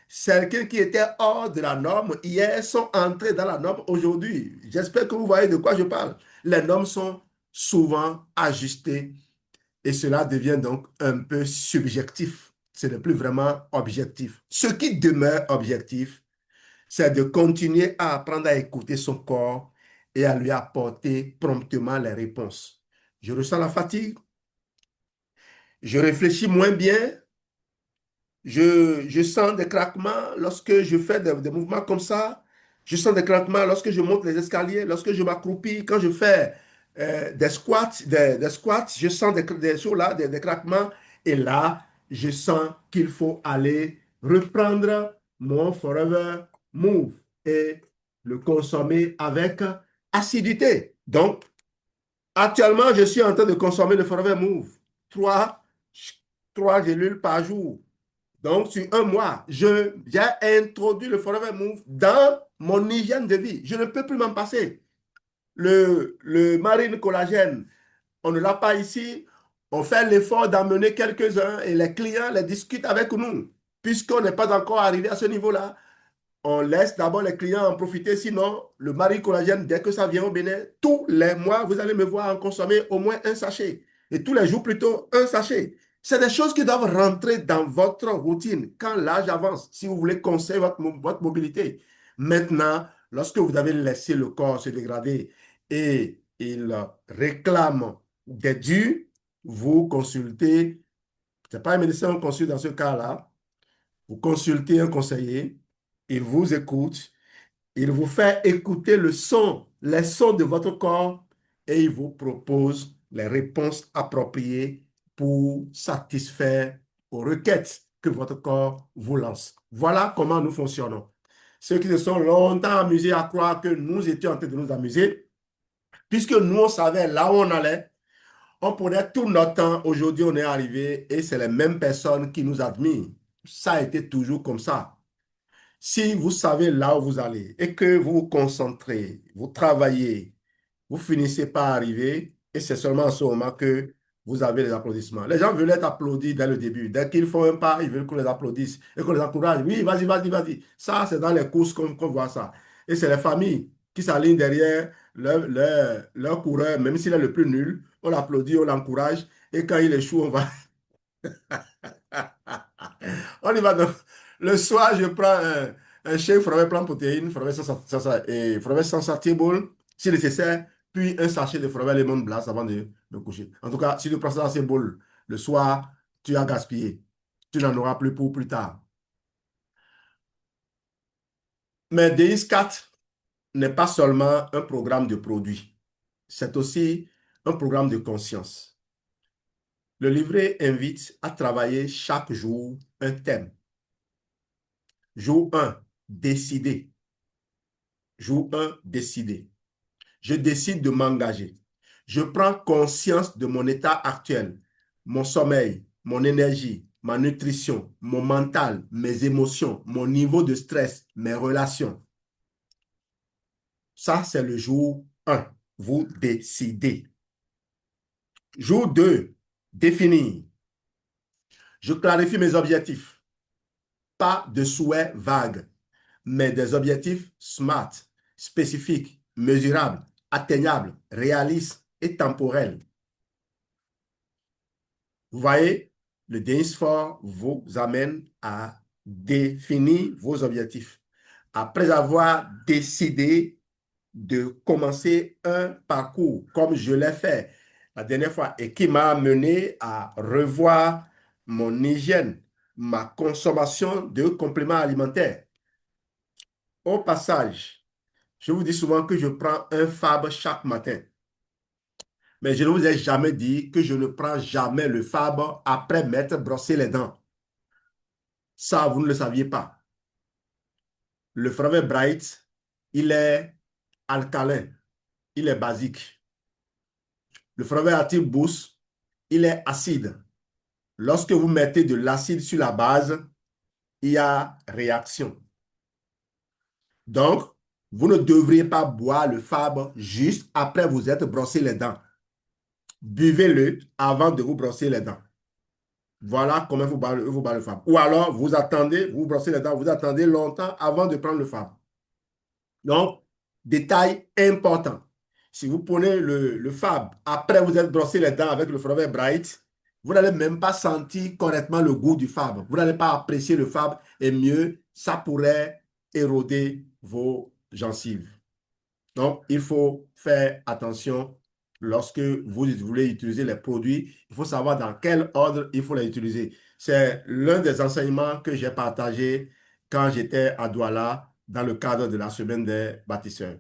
Certains qui étaient hors de la norme hier sont entrés dans la norme aujourd'hui. J'espère que vous voyez de quoi je parle. Les normes sont souvent ajustées et cela devient donc un peu subjectif. Ce n'est plus vraiment objectif. Ce qui demeure objectif, c'est de continuer à apprendre à écouter son corps et à lui apporter promptement les réponses. Je ressens la fatigue, je réfléchis moins bien, je sens des craquements lorsque je fais des mouvements comme ça. Je sens des craquements lorsque je monte les escaliers, lorsque je m'accroupis, quand je fais des squats, je sens des choses là, des craquements. Et là, je sens qu'il faut aller reprendre mon Forever Move et le consommer avec assiduité. Donc, actuellement, je suis en train de consommer le Forever Move. Trois, trois gélules par jour. Donc, sur un mois, j'ai introduit le Forever Move dans mon hygiène de vie. Je ne peux plus m'en passer. Le marine collagène, on ne l'a pas ici. On fait l'effort d'amener quelques-uns et les clients les discutent avec nous. Puisqu'on n'est pas encore arrivé à ce niveau-là, on laisse d'abord les clients en profiter. Sinon, le marine collagène, dès que ça vient au Bénin, tous les mois, vous allez me voir en consommer au moins un sachet. Et tous les jours, plutôt, un sachet. C'est des choses qui doivent rentrer dans votre routine quand l'âge avance, si vous voulez conserver votre mobilité. Maintenant, lorsque vous avez laissé le corps se dégrader et il réclame des dûs, vous consultez, ce n'est pas un médecin qu'on consulte dans ce cas-là, vous consultez un conseiller, il vous écoute, il vous fait écouter les sons de votre corps et il vous propose les réponses appropriées pour satisfaire aux requêtes que votre corps vous lance. Voilà comment nous fonctionnons. Ceux qui se sont longtemps amusés à croire que nous étions en train de nous amuser, puisque nous, on savait là où on allait, on prenait tout notre temps. Aujourd'hui, on est arrivé et c'est les mêmes personnes qui nous admirent. Ça a été toujours comme ça. Si vous savez là où vous allez et que vous vous concentrez, vous travaillez, vous finissez par arriver et c'est seulement en ce moment que vous avez les applaudissements. Les gens veulent être applaudis dès le début. Dès qu'ils font un pas, ils veulent qu'on les applaudisse et qu'on les encourage. Oui, vas-y, vas-y, vas-y. Ça, c'est dans les courses qu'on voit ça. Et c'est les familles qui s'alignent derrière leur coureur, même s'il est le plus nul. On l'applaudit, on l'encourage. Et quand il échoue, on va on y va donc. Le soir, je prends un shake forêt plein de protéines, forêt et forêt sans bol, si nécessaire, puis un sachet de forêt lemon blast avant de me coucher. En tout cas, si tu prends ça dans ces bols, le soir, tu as gaspillé. Tu n'en auras plus pour plus tard. Mais DX4 n'est pas seulement un programme de produits, c'est aussi un programme de conscience. Le livret invite à travailler chaque jour un thème. Jour 1, décider. Jour 1, décider. Je décide de m'engager. Je prends conscience de mon état actuel, mon sommeil, mon énergie, ma nutrition, mon mental, mes émotions, mon niveau de stress, mes relations. Ça, c'est le jour 1. Vous décidez. Jour 2, définir. Je clarifie mes objectifs. Pas de souhaits vagues, mais des objectifs SMART, spécifiques, mesurables, atteignables, réalistes et temporels. Vous voyez, le DINSFOR vous amène à définir vos objectifs. Après avoir décidé de commencer un parcours comme je l'ai fait la dernière fois et qui m'a amené à revoir mon hygiène, ma consommation de compléments alimentaires. Au passage, je vous dis souvent que je prends un FAB chaque matin. Mais je ne vous ai jamais dit que je ne prends jamais le FAB après m'être brossé les dents. Ça, vous ne le saviez pas. Le Forever Bright, il est alcalin, il est basique. Le Forever Active Boost, il est acide. Lorsque vous mettez de l'acide sur la base, il y a réaction. Donc, vous ne devriez pas boire le FAB juste après vous être brossé les dents. Buvez-le avant de vous brosser les dents. Voilà comment vous boire le FAB. Ou alors, vous attendez, vous brossez les dents, vous attendez longtemps avant de prendre le FAB. Donc, détail important. Si vous prenez le FAB après vous êtes brossé les dents avec le Forever Bright, vous n'allez même pas sentir correctement le goût du FAB. Vous n'allez pas apprécier le FAB et mieux, ça pourrait éroder vos gencives. Donc, il faut faire attention lorsque vous voulez utiliser les produits. Il faut savoir dans quel ordre il faut les utiliser. C'est l'un des enseignements que j'ai partagé quand j'étais à Douala dans le cadre de la semaine des bâtisseurs.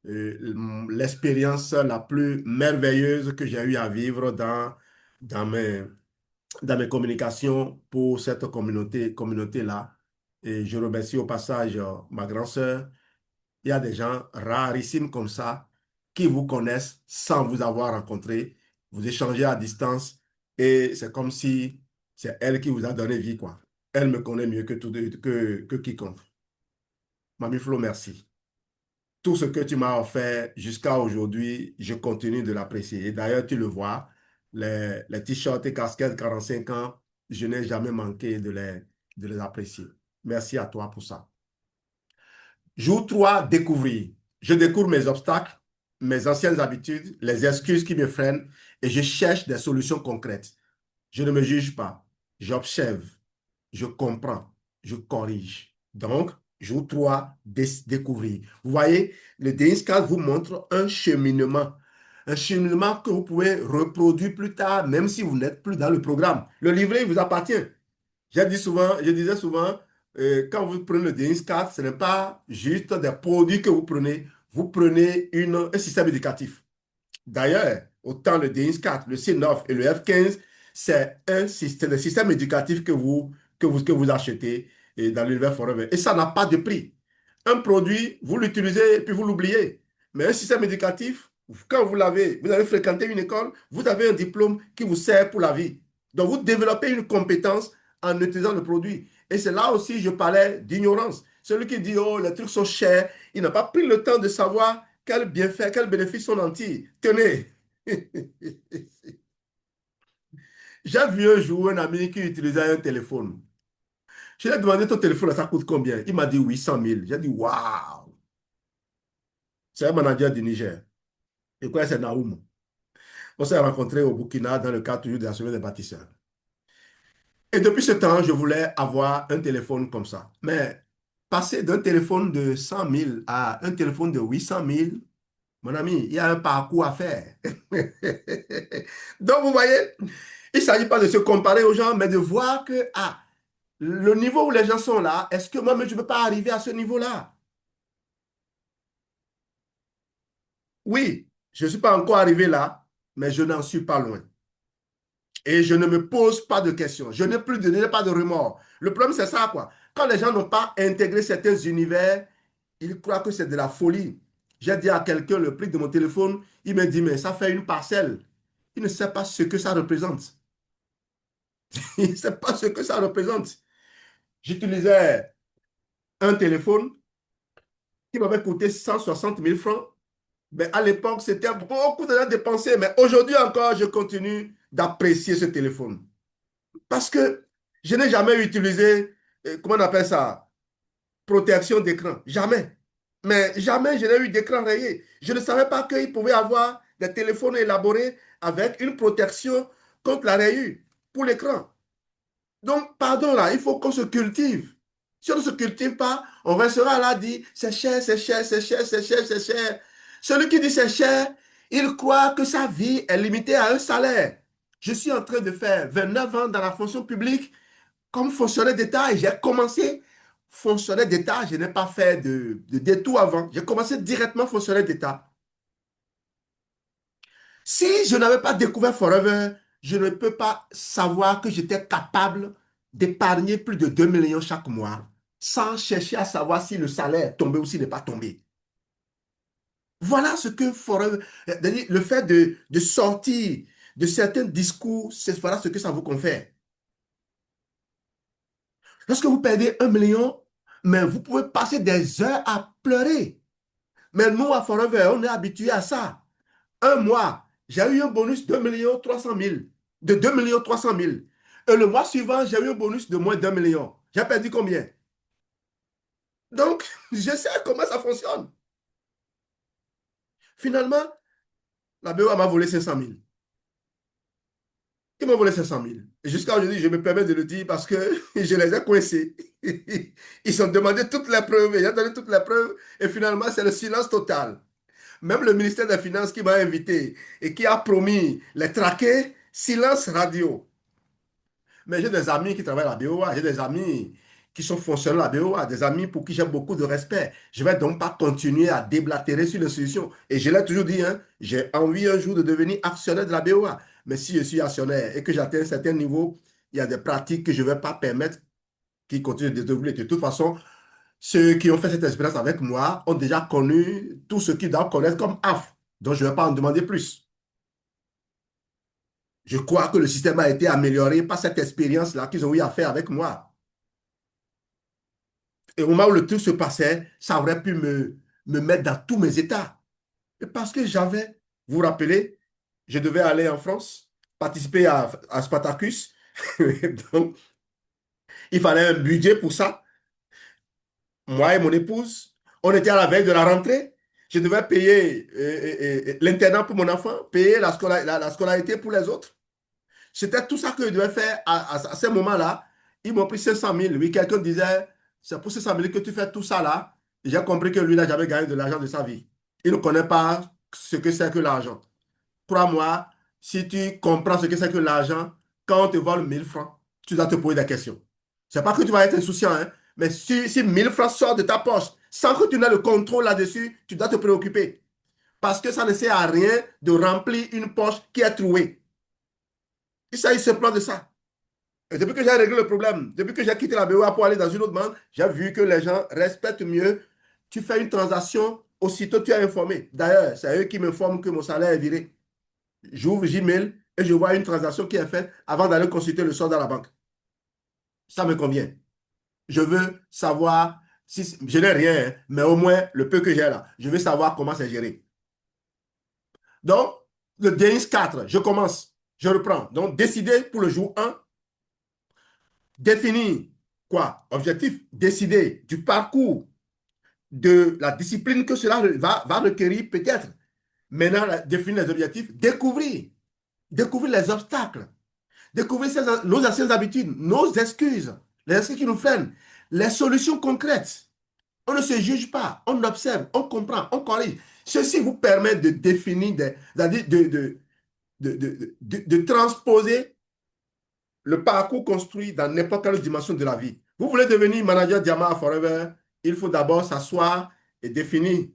L'expérience la plus merveilleuse que j'ai eu à vivre dans mes communications pour cette communauté-là. Et je remercie au passage ma grand-sœur. Il y a des gens rarissimes comme ça qui vous connaissent sans vous avoir rencontré. Vous échangez à distance et c'est comme si c'est elle qui vous a donné vie, quoi. Elle me connaît mieux que quiconque. Mamie Flo, merci. Tout ce que tu m'as offert jusqu'à aujourd'hui, je continue de l'apprécier. Et d'ailleurs, tu le vois, les t-shirts et casquettes 45 ans, je n'ai jamais manqué de les apprécier. Merci à toi pour ça. Jour 3, découvrir. Je découvre mes obstacles, mes anciennes habitudes, les excuses qui me freinent et je cherche des solutions concrètes. Je ne me juge pas, j'observe, je comprends, je corrige. Donc, jour 3, découvrir. Vous voyez, le DINSCAS vous montre un cheminement que vous pouvez reproduire plus tard, même si vous n'êtes plus dans le programme. Le livret il vous appartient. Je disais souvent, quand vous prenez le DINSCAS, ce n'est pas juste des produits que vous prenez un système éducatif. D'ailleurs, autant le DINS4, le C9 et le F15, c'est le système éducatif que vous achetez dans l'univers Forever. Et ça n'a pas de prix. Un produit, vous l'utilisez et puis vous l'oubliez. Mais un système éducatif, quand vous avez fréquenté une école, vous avez un diplôme qui vous sert pour la vie. Donc, vous développez une compétence en utilisant le produit. Et c'est là aussi, je parlais d'ignorance. Celui qui dit, oh, les trucs sont chers, il n'a pas pris le temps de savoir quel bienfait, quel bénéfice sont entiers. Tenez, j'ai vu un jour un ami qui utilisait un téléphone. Je lui ai demandé ton téléphone, ça coûte combien? Il m'a dit 800 000. J'ai dit, waouh! C'est un manager du Niger. Et quoi, c'est Naoum. On s'est rencontrés au Burkina dans le cadre toujours de la semaine des bâtisseurs. Et depuis ce temps, je voulais avoir un téléphone comme ça. Mais passer d'un téléphone de 100 000 à un téléphone de 800 000, mon ami, il y a un parcours à faire. Donc, vous voyez, il ne s'agit pas de se comparer aux gens, mais de voir que, le niveau où les gens sont là, est-ce que moi-même, je ne peux pas arriver à ce niveau-là? Oui, je ne suis pas encore arrivé là, mais je n'en suis pas loin. Et je ne me pose pas de questions. Je n'ai pas de remords. Le problème, c'est ça, quoi. Quand les gens n'ont pas intégré certains univers, ils croient que c'est de la folie. J'ai dit à quelqu'un le prix de mon téléphone, il me dit, mais ça fait une parcelle. Il ne sait pas ce que ça représente. Il ne sait pas ce que ça représente. J'utilisais un téléphone qui m'avait coûté 160 000 francs. Mais à l'époque, c'était beaucoup d'argent dépensé. Mais aujourd'hui encore, je continue d'apprécier ce téléphone. Parce que je n'ai jamais utilisé, comment on appelle ça, protection d'écran. Jamais. Mais jamais je n'ai eu d'écran rayé. Je ne savais pas qu'il pouvait avoir des téléphones élaborés avec une protection contre la rayure pour l'écran. Donc, pardon là, il faut qu'on se cultive. Si on ne se cultive pas, on restera là, dit, c'est cher, c'est cher, c'est cher, c'est cher, c'est cher. Celui qui dit c'est cher, il croit que sa vie est limitée à un salaire. Je suis en train de faire 29 ans dans la fonction publique comme fonctionnaire d'État et j'ai commencé fonctionnaire d'État. Je n'ai pas fait de détour avant. J'ai commencé directement fonctionnaire d'État. Si je n'avais pas découvert Forever, je ne peux pas savoir que j'étais capable d'épargner plus de 2 millions chaque mois sans chercher à savoir si le salaire est tombé ou s'il n'est pas tombé. Voilà ce que Forever, c'est-à-dire le fait de sortir de certains discours, voilà ce que ça vous confère. Lorsque vous perdez 1 million, mais vous pouvez passer des heures à pleurer. Mais nous, à Forever, on est habitué à ça. Un mois, j'ai eu un bonus de 2 300 000, de 2 300 000. Et le mois suivant, j'ai eu un bonus de moins d'1 million. J'ai perdu combien? Donc, je sais comment ça fonctionne. Finalement, la BOA m'a volé 500 000. Ils m'ont volé 500 000. Et jusqu'à aujourd'hui, je me permets de le dire parce que je les ai coincés. Ils ont demandé toutes les preuves, et j'ai donné toutes les preuves. Et finalement, c'est le silence total. Même le ministère des Finances qui m'a invité et qui a promis les traquer, silence radio. Mais j'ai des amis qui travaillent à la BOA, j'ai des amis qui sont fonctionnaires à la BOA, des amis pour qui j'ai beaucoup de respect. Je ne vais donc pas continuer à déblatérer sur l'institution. Et je l'ai toujours dit, hein, j'ai envie un jour de devenir actionnaire de la BOA. Mais si je suis actionnaire et que j'atteins un certain niveau, il y a des pratiques que je ne vais pas permettre qui continuent de développer. De toute façon, ceux qui ont fait cette expérience avec moi ont déjà connu tout ce qu'ils doivent connaître comme AF. Donc, je ne vais pas en demander plus. Je crois que le système a été amélioré par cette expérience-là qu'ils ont eu à faire avec moi. Et au moment où le truc se passait, ça aurait pu me mettre dans tous mes états. Et parce que j'avais, vous vous rappelez, je devais aller en France, participer à Spartacus. Donc, il fallait un budget pour ça. Moi et mon épouse, on était à la veille de la rentrée. Je devais payer l'internat pour mon enfant, payer la scolarité pour les autres. C'était tout ça que je devais faire à ce moment-là. Ils m'ont pris 500 000. Oui, quelqu'un disait, c'est pour 500 000 que tu fais tout ça là. J'ai compris que lui n'a jamais gagné de l'argent de sa vie. Il ne connaît pas ce que c'est que l'argent. Crois-moi, si tu comprends ce que c'est que l'argent, quand on te vole 1 000 francs, tu dois te poser des questions. C'est pas que tu vas être insouciant, hein, mais si 1 000 francs sortent de ta poche sans que tu n'aies le contrôle là-dessus, tu dois te préoccuper. Parce que ça ne sert à rien de remplir une poche qui est trouée. Il s'agit simplement de ça. Et depuis que j'ai réglé le problème, depuis que j'ai quitté la BOA pour aller dans une autre banque, j'ai vu que les gens respectent mieux. Tu fais une transaction, aussitôt tu es informé. D'ailleurs, c'est eux qui m'informent que mon salaire est viré. J'ouvre Gmail et je vois une transaction qui est faite avant d'aller consulter le solde à la banque. Ça me convient. Je veux savoir si je n'ai rien, hein, mais au moins le peu que j'ai là, je veux savoir comment c'est géré. Donc, le DNS 4, je commence, je reprends. Donc, décider pour le jour 1, définir quoi? Objectif, décider du parcours, de la discipline que cela va requérir peut-être. Maintenant, définir les objectifs, découvrir les obstacles, découvrir nos anciennes habitudes, nos excuses, les excuses qui nous freinent, les solutions concrètes. On ne se juge pas, on observe, on comprend, on corrige. Ceci vous permet de définir, de transposer le parcours construit dans n'importe quelle dimension de la vie. Vous voulez devenir manager Diamant Forever, il faut d'abord s'asseoir et définir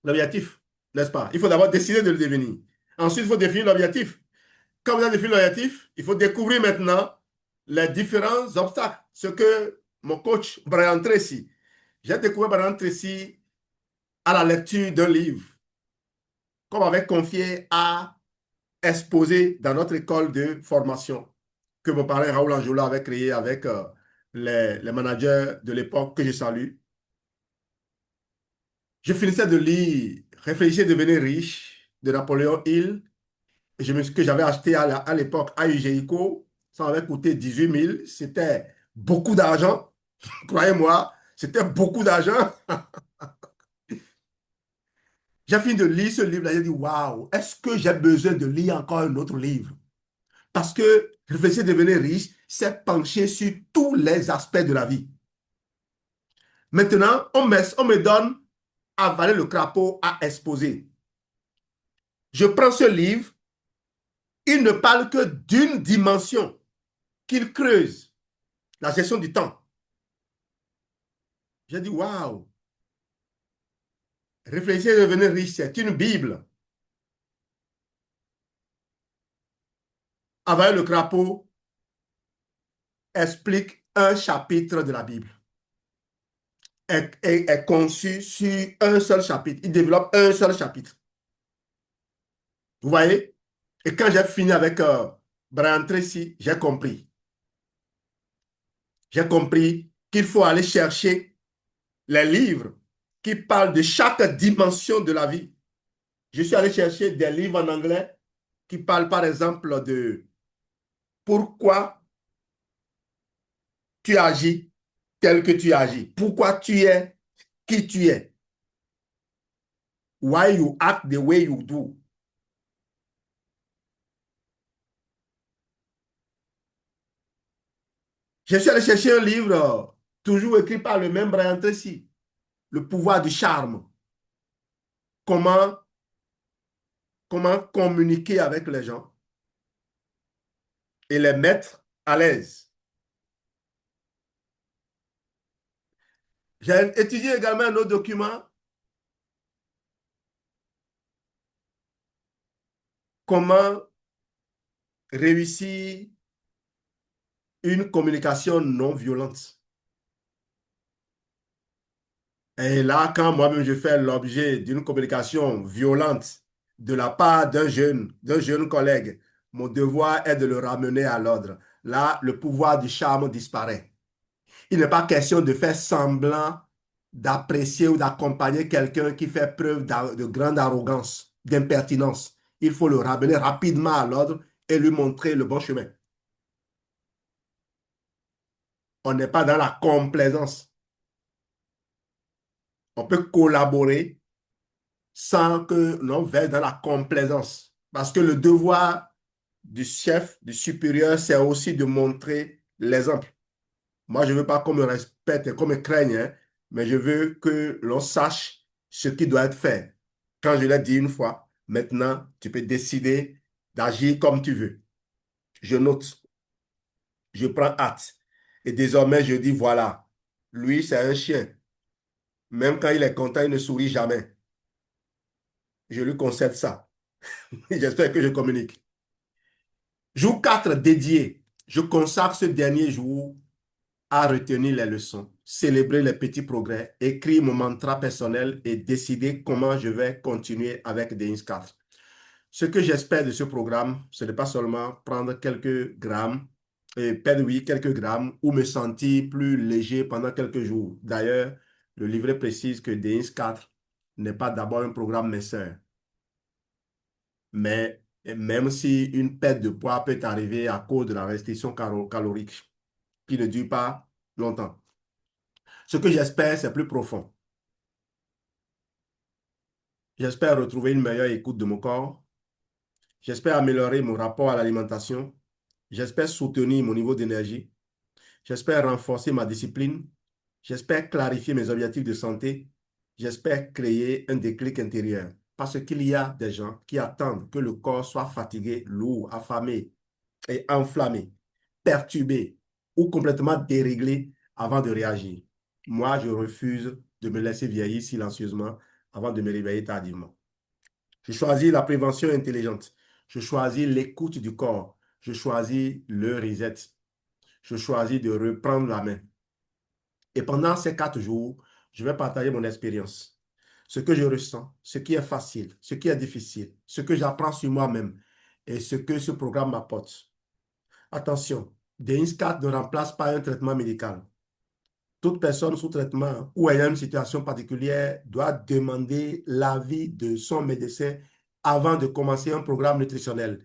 l'objectif, n'est-ce pas? Il faut d'abord décider de le devenir. Ensuite, il faut définir l'objectif. Quand vous avez défini l'objectif, il faut découvrir maintenant les différents obstacles. Ce que mon coach Brian Tracy, j'ai découvert Brian Tracy à la lecture d'un livre qu'on m'avait confié à exposer dans notre école de formation que mon parrain Raoul Anjoula avait créé avec les managers de l'époque que je salue. Je finissais de lire Réfléchir et devenir riche de Napoléon Hill, que j'avais acheté à l'époque à UGICO. Ça m'avait coûté 18 000. C'était beaucoup d'argent. Croyez-moi, c'était beaucoup d'argent. J'ai fini de lire ce livre-là. J'ai dit, waouh, est-ce que j'ai besoin de lire encore un autre livre? Parce que réfléchir, devenir riche, c'est pencher sur tous les aspects de la vie. Maintenant, on me donne avaler le crapaud à exposer. Je prends ce livre, il ne parle que d'une dimension qu'il creuse, la gestion du temps. J'ai dit, waouh, réfléchir et devenir riche, c'est une Bible. Avaler le crapaud explique un chapitre de la Bible. Est conçu sur un seul chapitre. Il développe un seul chapitre. Vous voyez? Et quand j'ai fini avec Brian Tracy, j'ai compris. J'ai compris qu'il faut aller chercher les livres qui parlent de chaque dimension de la vie. Je suis allé chercher des livres en anglais qui parlent par exemple de pourquoi tu agis tel que tu agis, pourquoi tu es qui tu es, why you act the way you do. Je suis allé chercher un livre toujours écrit par le même Brian Tracy, Le pouvoir du charme. Comment, comment communiquer avec les gens et les mettre à l'aise. J'ai étudié également un autre document, comment réussir une communication non violente. Et là, quand moi-même je fais l'objet d'une communication violente de la part d'un jeune collègue, mon devoir est de le ramener à l'ordre. Là, le pouvoir du charme disparaît. Il n'est pas question de faire semblant d'apprécier ou d'accompagner quelqu'un qui fait preuve de grande arrogance, d'impertinence. Il faut le ramener rapidement à l'ordre et lui montrer le bon chemin. On n'est pas dans la complaisance. On peut collaborer sans que l'on veille dans la complaisance. Parce que le devoir du chef, du supérieur, c'est aussi de montrer l'exemple. Moi, je ne veux pas qu'on me respecte et qu'on me craigne, hein, mais je veux que l'on sache ce qui doit être fait. Quand je l'ai dit une fois, maintenant, tu peux décider d'agir comme tu veux. Je note, je prends acte. Et désormais, je dis, voilà, lui, c'est un chien. Même quand il est content, il ne sourit jamais. Je lui concède ça. J'espère que je communique. Jour 4 dédié. Je consacre ce dernier jour à retenir les leçons, célébrer les petits progrès, écrire mon mantra personnel et décider comment je vais continuer avec DX 4. Ce que j'espère de ce programme, ce n'est pas seulement prendre quelques grammes, perdre oui, quelques grammes ou me sentir plus léger pendant quelques jours. D'ailleurs, le livret précise que DX 4 n'est pas d'abord un programme minceur. Mais même si une perte de poids peut arriver à cause de la restriction calorique qui ne dure pas longtemps. Ce que j'espère, c'est plus profond. J'espère retrouver une meilleure écoute de mon corps. J'espère améliorer mon rapport à l'alimentation. J'espère soutenir mon niveau d'énergie. J'espère renforcer ma discipline. J'espère clarifier mes objectifs de santé. J'espère créer un déclic intérieur. Parce qu'il y a des gens qui attendent que le corps soit fatigué, lourd, affamé et enflammé, perturbé ou complètement déréglé avant de réagir. Moi, je refuse de me laisser vieillir silencieusement avant de me réveiller tardivement. Je choisis la prévention intelligente. Je choisis l'écoute du corps. Je choisis le reset. Je choisis de reprendre la main. Et pendant ces 4 jours, je vais partager mon expérience. Ce que je ressens, ce qui est facile, ce qui est difficile, ce que j'apprends sur moi-même et ce que ce programme m'apporte. Attention, DX4 ne remplace pas un traitement médical. Toute personne sous traitement ou ayant une situation particulière doit demander l'avis de son médecin avant de commencer un programme nutritionnel.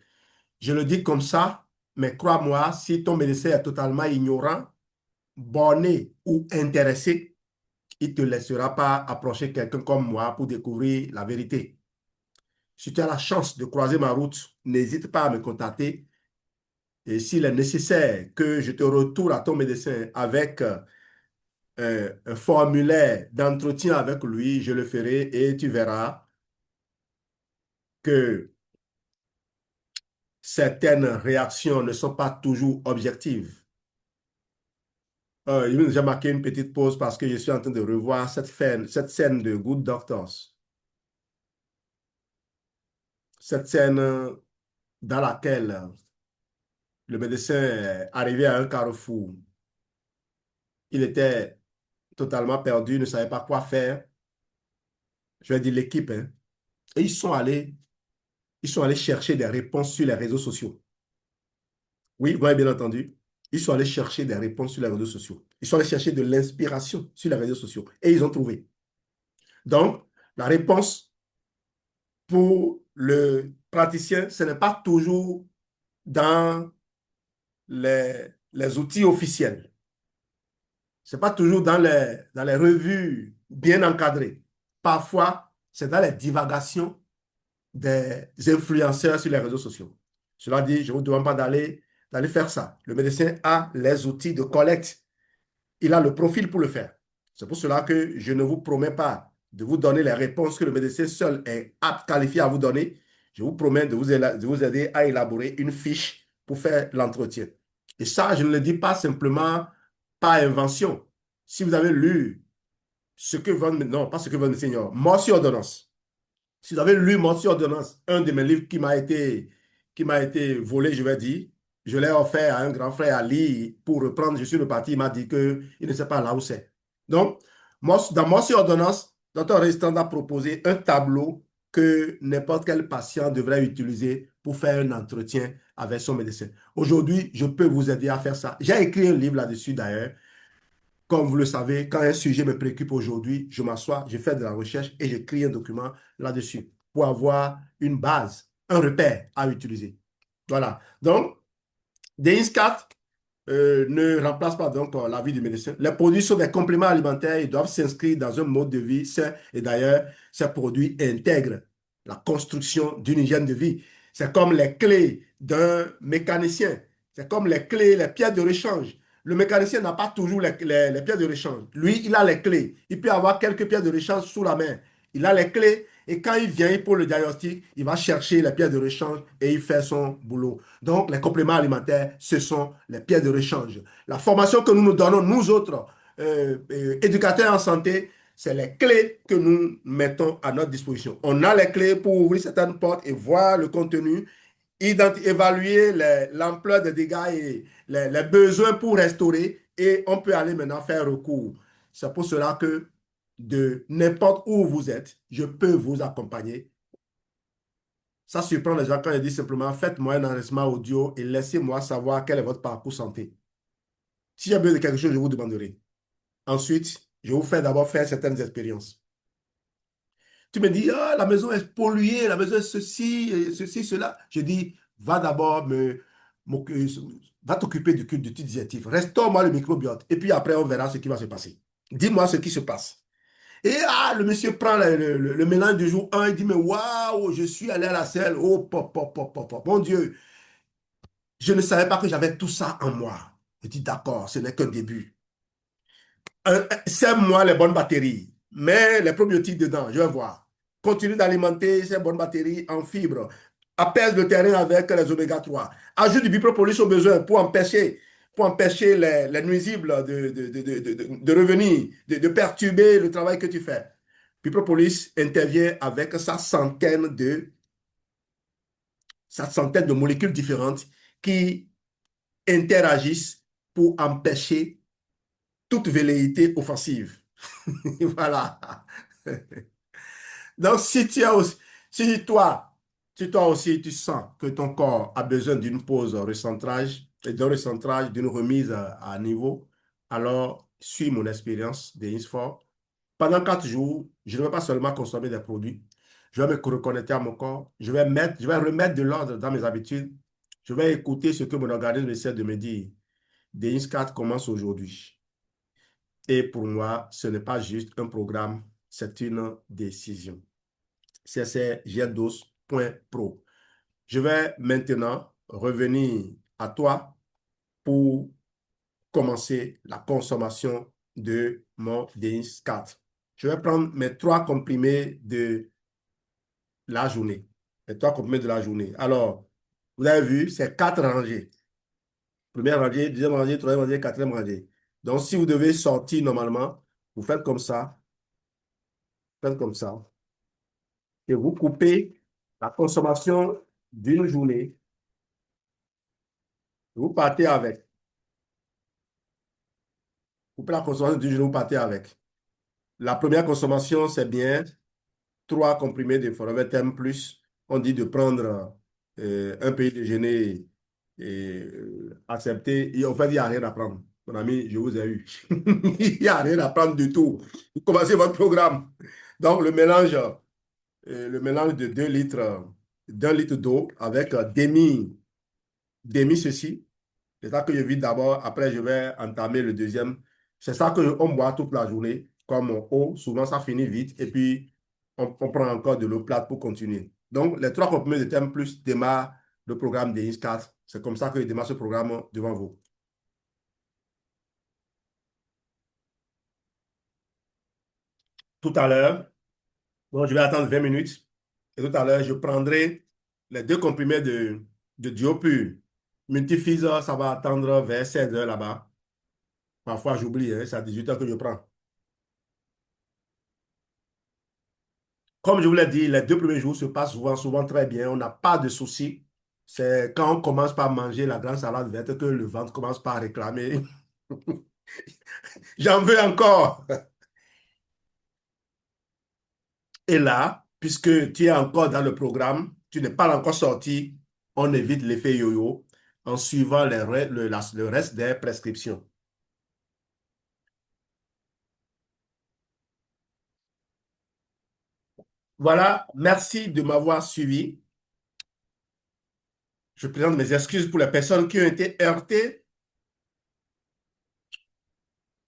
Je le dis comme ça, Mais crois-moi, si ton médecin est totalement ignorant, borné ou intéressé, il ne te laissera pas approcher quelqu'un comme moi pour découvrir la vérité. Si tu as la chance de croiser ma route, n'hésite pas à me contacter. Et s'il est nécessaire que je te retourne à ton médecin avec un formulaire d'entretien avec lui, je le ferai et tu verras que certaines réactions ne sont pas toujours objectives. J'ai marqué une petite pause parce que je suis en train de revoir cette scène de Good Doctors. Cette scène dans laquelle le médecin est arrivé à un carrefour. Il était totalement perdu, ne savait pas quoi faire. Je vais dire l'équipe, hein. Et ils sont allés chercher des réponses sur les réseaux sociaux. Oui, vous avez bien entendu. Ils sont allés chercher des réponses sur les réseaux sociaux. Ils sont allés chercher de l'inspiration sur les réseaux sociaux. Et ils ont trouvé. Donc, la réponse pour le praticien, ce n'est pas toujours dans les outils officiels. Ce n'est pas toujours dans les revues bien encadrées. Parfois, c'est dans les divagations des influenceurs sur les réseaux sociaux. Cela dit, je ne vous demande pas d'aller faire ça. Le médecin a les outils de collecte. Il a le profil pour le faire. C'est pour cela que je ne vous promets pas de vous donner les réponses que le médecin seul est apte, qualifié à vous donner. Je vous promets de vous aider à élaborer une fiche pour faire l'entretien. Et ça, je ne le dis pas simplement par invention. Si vous avez lu ce que votre, non, pas ce que votre médecin, mort sur ordonnance. Si vous avez lu mort sur ordonnance, un de mes livres qui m'a été volé, je vais dire, je l'ai offert à un grand frère à lire pour reprendre. Je suis reparti, il m'a dit qu'il ne sait pas là où c'est. Donc, dans mort sur ordonnance, docteur Résistant a proposé un tableau que n'importe quel patient devrait utiliser pour faire un entretien avec son médecin. Aujourd'hui, je peux vous aider à faire ça. J'ai écrit un livre là-dessus d'ailleurs. Comme vous le savez, quand un sujet me préoccupe aujourd'hui, je m'assois, je fais de la recherche et j'écris un document là-dessus pour avoir une base, un repère à utiliser. Voilà. Donc, DINS4 ne remplace pas donc la vie du médecin. Les produits sont des compléments alimentaires, ils doivent s'inscrire dans un mode de vie sain et d'ailleurs, ces produits intègrent la construction d'une hygiène de vie. C'est comme les clés d'un mécanicien, c'est comme les clés, les pièces de rechange. Le mécanicien n'a pas toujours les pièces de rechange. Lui, il a les clés. Il peut avoir quelques pièces de rechange sous la main. Il a les clés et quand il vient pour le diagnostic, il va chercher les pièces de rechange et il fait son boulot. Donc, les compléments alimentaires, ce sont les pièces de rechange. La formation que nous nous donnons, nous autres, éducateurs en santé, c'est les clés que nous mettons à notre disposition. On a les clés pour ouvrir certaines portes et voir le contenu, évaluer l'ampleur des dégâts et les besoins pour restaurer et on peut aller maintenant faire recours. C'est pour cela que de n'importe où vous êtes, je peux vous accompagner. Ça surprend les gens quand ils disent simplement faites-moi un enregistrement audio et laissez-moi savoir quel est votre parcours santé. Si j'ai besoin de quelque chose, je vous demanderai. Ensuite, je vous fais d'abord faire certaines expériences. Tu me dis, ah, la maison est polluée, la maison est ceci, cela. Je dis, va d'abord va t'occuper du culte digestif. Restaure-moi le microbiote. Et puis après, on verra ce qui va se passer. Dis-moi ce qui se passe. Et le monsieur prend le mélange du jour 1 et dit, mais waouh, je suis allé à la selle. Oh, pop, pop, pop, pop, pop. Mon Dieu, je ne savais pas que j'avais tout ça en moi. Je dis, d'accord, ce n'est qu'un début. Sème-moi les bonnes batteries. Mets les probiotiques dedans, je vais voir. Continue d'alimenter ces bonnes batteries en fibres. Apaise le terrain avec les oméga 3. Ajoute du bipropolis au besoin pour empêcher les nuisibles de revenir, de perturber le travail que tu fais. Bipropolis intervient avec sa centaine de molécules différentes qui interagissent pour empêcher toute velléité offensive. Voilà. Donc, si toi aussi, tu sens que ton corps a besoin d'une pause recentrage, et d'un recentrage, d'une remise à niveau, alors suis mon expérience de INSFOR. Pendant 4 jours, je ne vais pas seulement consommer des produits, je vais me reconnecter à mon corps, je vais remettre de l'ordre dans mes habitudes, Je vais écouter ce que mon organisme essaie de me dire. Denis 4 commence aujourd'hui. Et pour moi, ce n'est pas juste un programme, c'est une décision. C'est gsdos.pro. Je vais maintenant revenir à toi pour commencer la consommation de mon DINS 4. Je vais prendre mes trois comprimés de la journée. Les trois comprimés de la journée. Alors, vous avez vu, c'est quatre rangées. Première rangée, deuxième rangée, troisième rangée, quatrième rangée. Donc, si vous devez sortir normalement, vous faites comme ça, faites comme ça, et vous coupez la consommation d'une journée. Vous partez avec. Coupez la consommation d'une journée, vous partez avec. La première consommation, c'est bien trois comprimés de Forever plus. On dit de prendre un petit déjeuner accepté. Et en fait, il n'y a rien à prendre. Mon ami, je vous ai eu. Il n'y a rien à prendre du tout. Vous commencez votre programme. Donc, le mélange de 2 litres, d'un litre d'eau avec demi ceci. C'est ça que je vide d'abord. Après, je vais entamer le deuxième. C'est ça qu'on boit toute la journée, comme eau. Souvent, ça finit vite. Et puis, on prend encore de l'eau plate pour continuer. Donc, les trois comprimés de thème plus démarrent le programme des IS4. C'est comme ça que je démarre ce programme devant vous. Tout à l'heure, bon, je vais attendre 20 minutes. Et tout à l'heure, je prendrai les deux comprimés de Diopur. Multifise, ça va attendre vers 16 heures là-bas. Parfois, j'oublie, hein, c'est à 18 heures que je prends. Comme je vous l'ai dit, les deux premiers jours se passent souvent très bien. On n'a pas de soucis. C'est quand on commence par manger la grande salade verte que le ventre commence par réclamer. J'en veux encore. Et là, puisque tu es encore dans le programme, tu n'es pas encore sorti, on évite l'effet yo-yo en suivant le reste des prescriptions. Voilà, merci de m'avoir suivi. Je présente mes excuses pour les personnes qui ont été heurtées.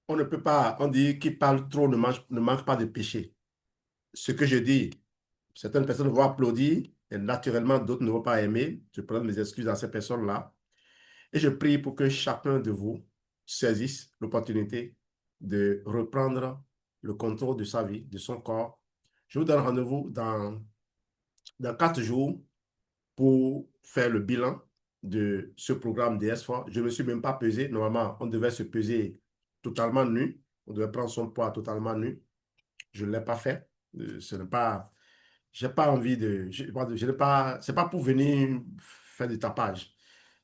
On ne peut pas, on dit qui parle trop ne manque pas de péché. Ce que je dis, certaines personnes vont applaudir et naturellement d'autres ne vont pas aimer. Je présente mes excuses à ces personnes-là. Et je prie pour que chacun de vous saisisse l'opportunité de reprendre le contrôle de sa vie, de son corps. Je vous donne rendez-vous dans 4 jours pour faire le bilan de ce programme DS4. Je ne me suis même pas pesé. Normalement, on devait se peser totalement nu. On devait prendre son poids totalement nu. Je ne l'ai pas fait. Ce n'est pas, j'ai pas envie je n'ai pas, c'est pas pour venir faire du tapage.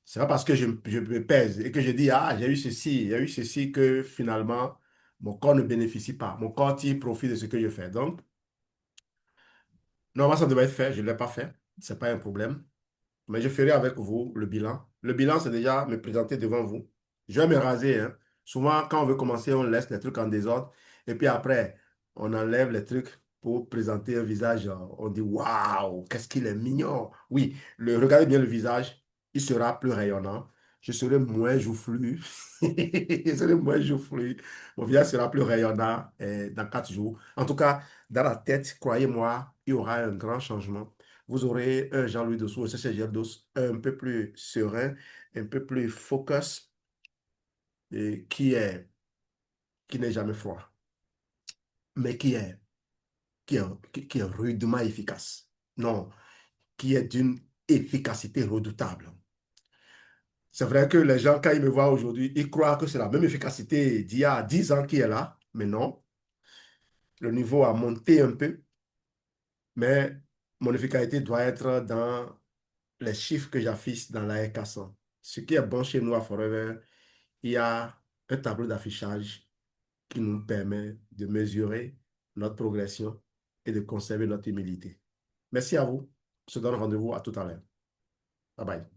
C'est pas parce que je me pèse et que je dis, ah, j'ai eu ceci, il y a eu ceci que finalement, mon corps ne bénéficie pas. Mon corps tire profit de ce que je fais. Donc, normalement, ça devait être fait. Je ne l'ai pas fait. C'est pas un problème. Mais je ferai avec vous le bilan. Le bilan, c'est déjà me présenter devant vous. Je vais me raser, hein. Souvent, quand on veut commencer, on laisse les trucs en désordre. Et puis après, on enlève les trucs pour présenter un visage. On dit, waouh, qu'est-ce qu'il est mignon. Oui, regardez bien le visage. Il sera plus rayonnant. Je serai moins joufflu. Je serai moins joufflu. Mon visage sera plus rayonnant dans 4 jours. En tout cas, dans la tête, croyez-moi, il y aura un grand changement. Vous aurez un Jean-Louis Dossou, un CCGF Doss un peu plus serein, un peu plus focus, et qui n'est jamais froid, mais qui est rudement efficace. Non, qui est d'une efficacité redoutable. C'est vrai que les gens, quand ils me voient aujourd'hui, ils croient que c'est la même efficacité d'il y a 10 ans qui est là, mais non, le niveau a monté un peu, mais mon efficacité doit être dans les chiffres que j'affiche dans la R400. Ce qui est bon chez nous à Forever, il y a un tableau d'affichage qui nous permet de mesurer notre progression et de conserver notre humilité. Merci à vous. On se donne rendez-vous à tout à l'heure. Bye bye.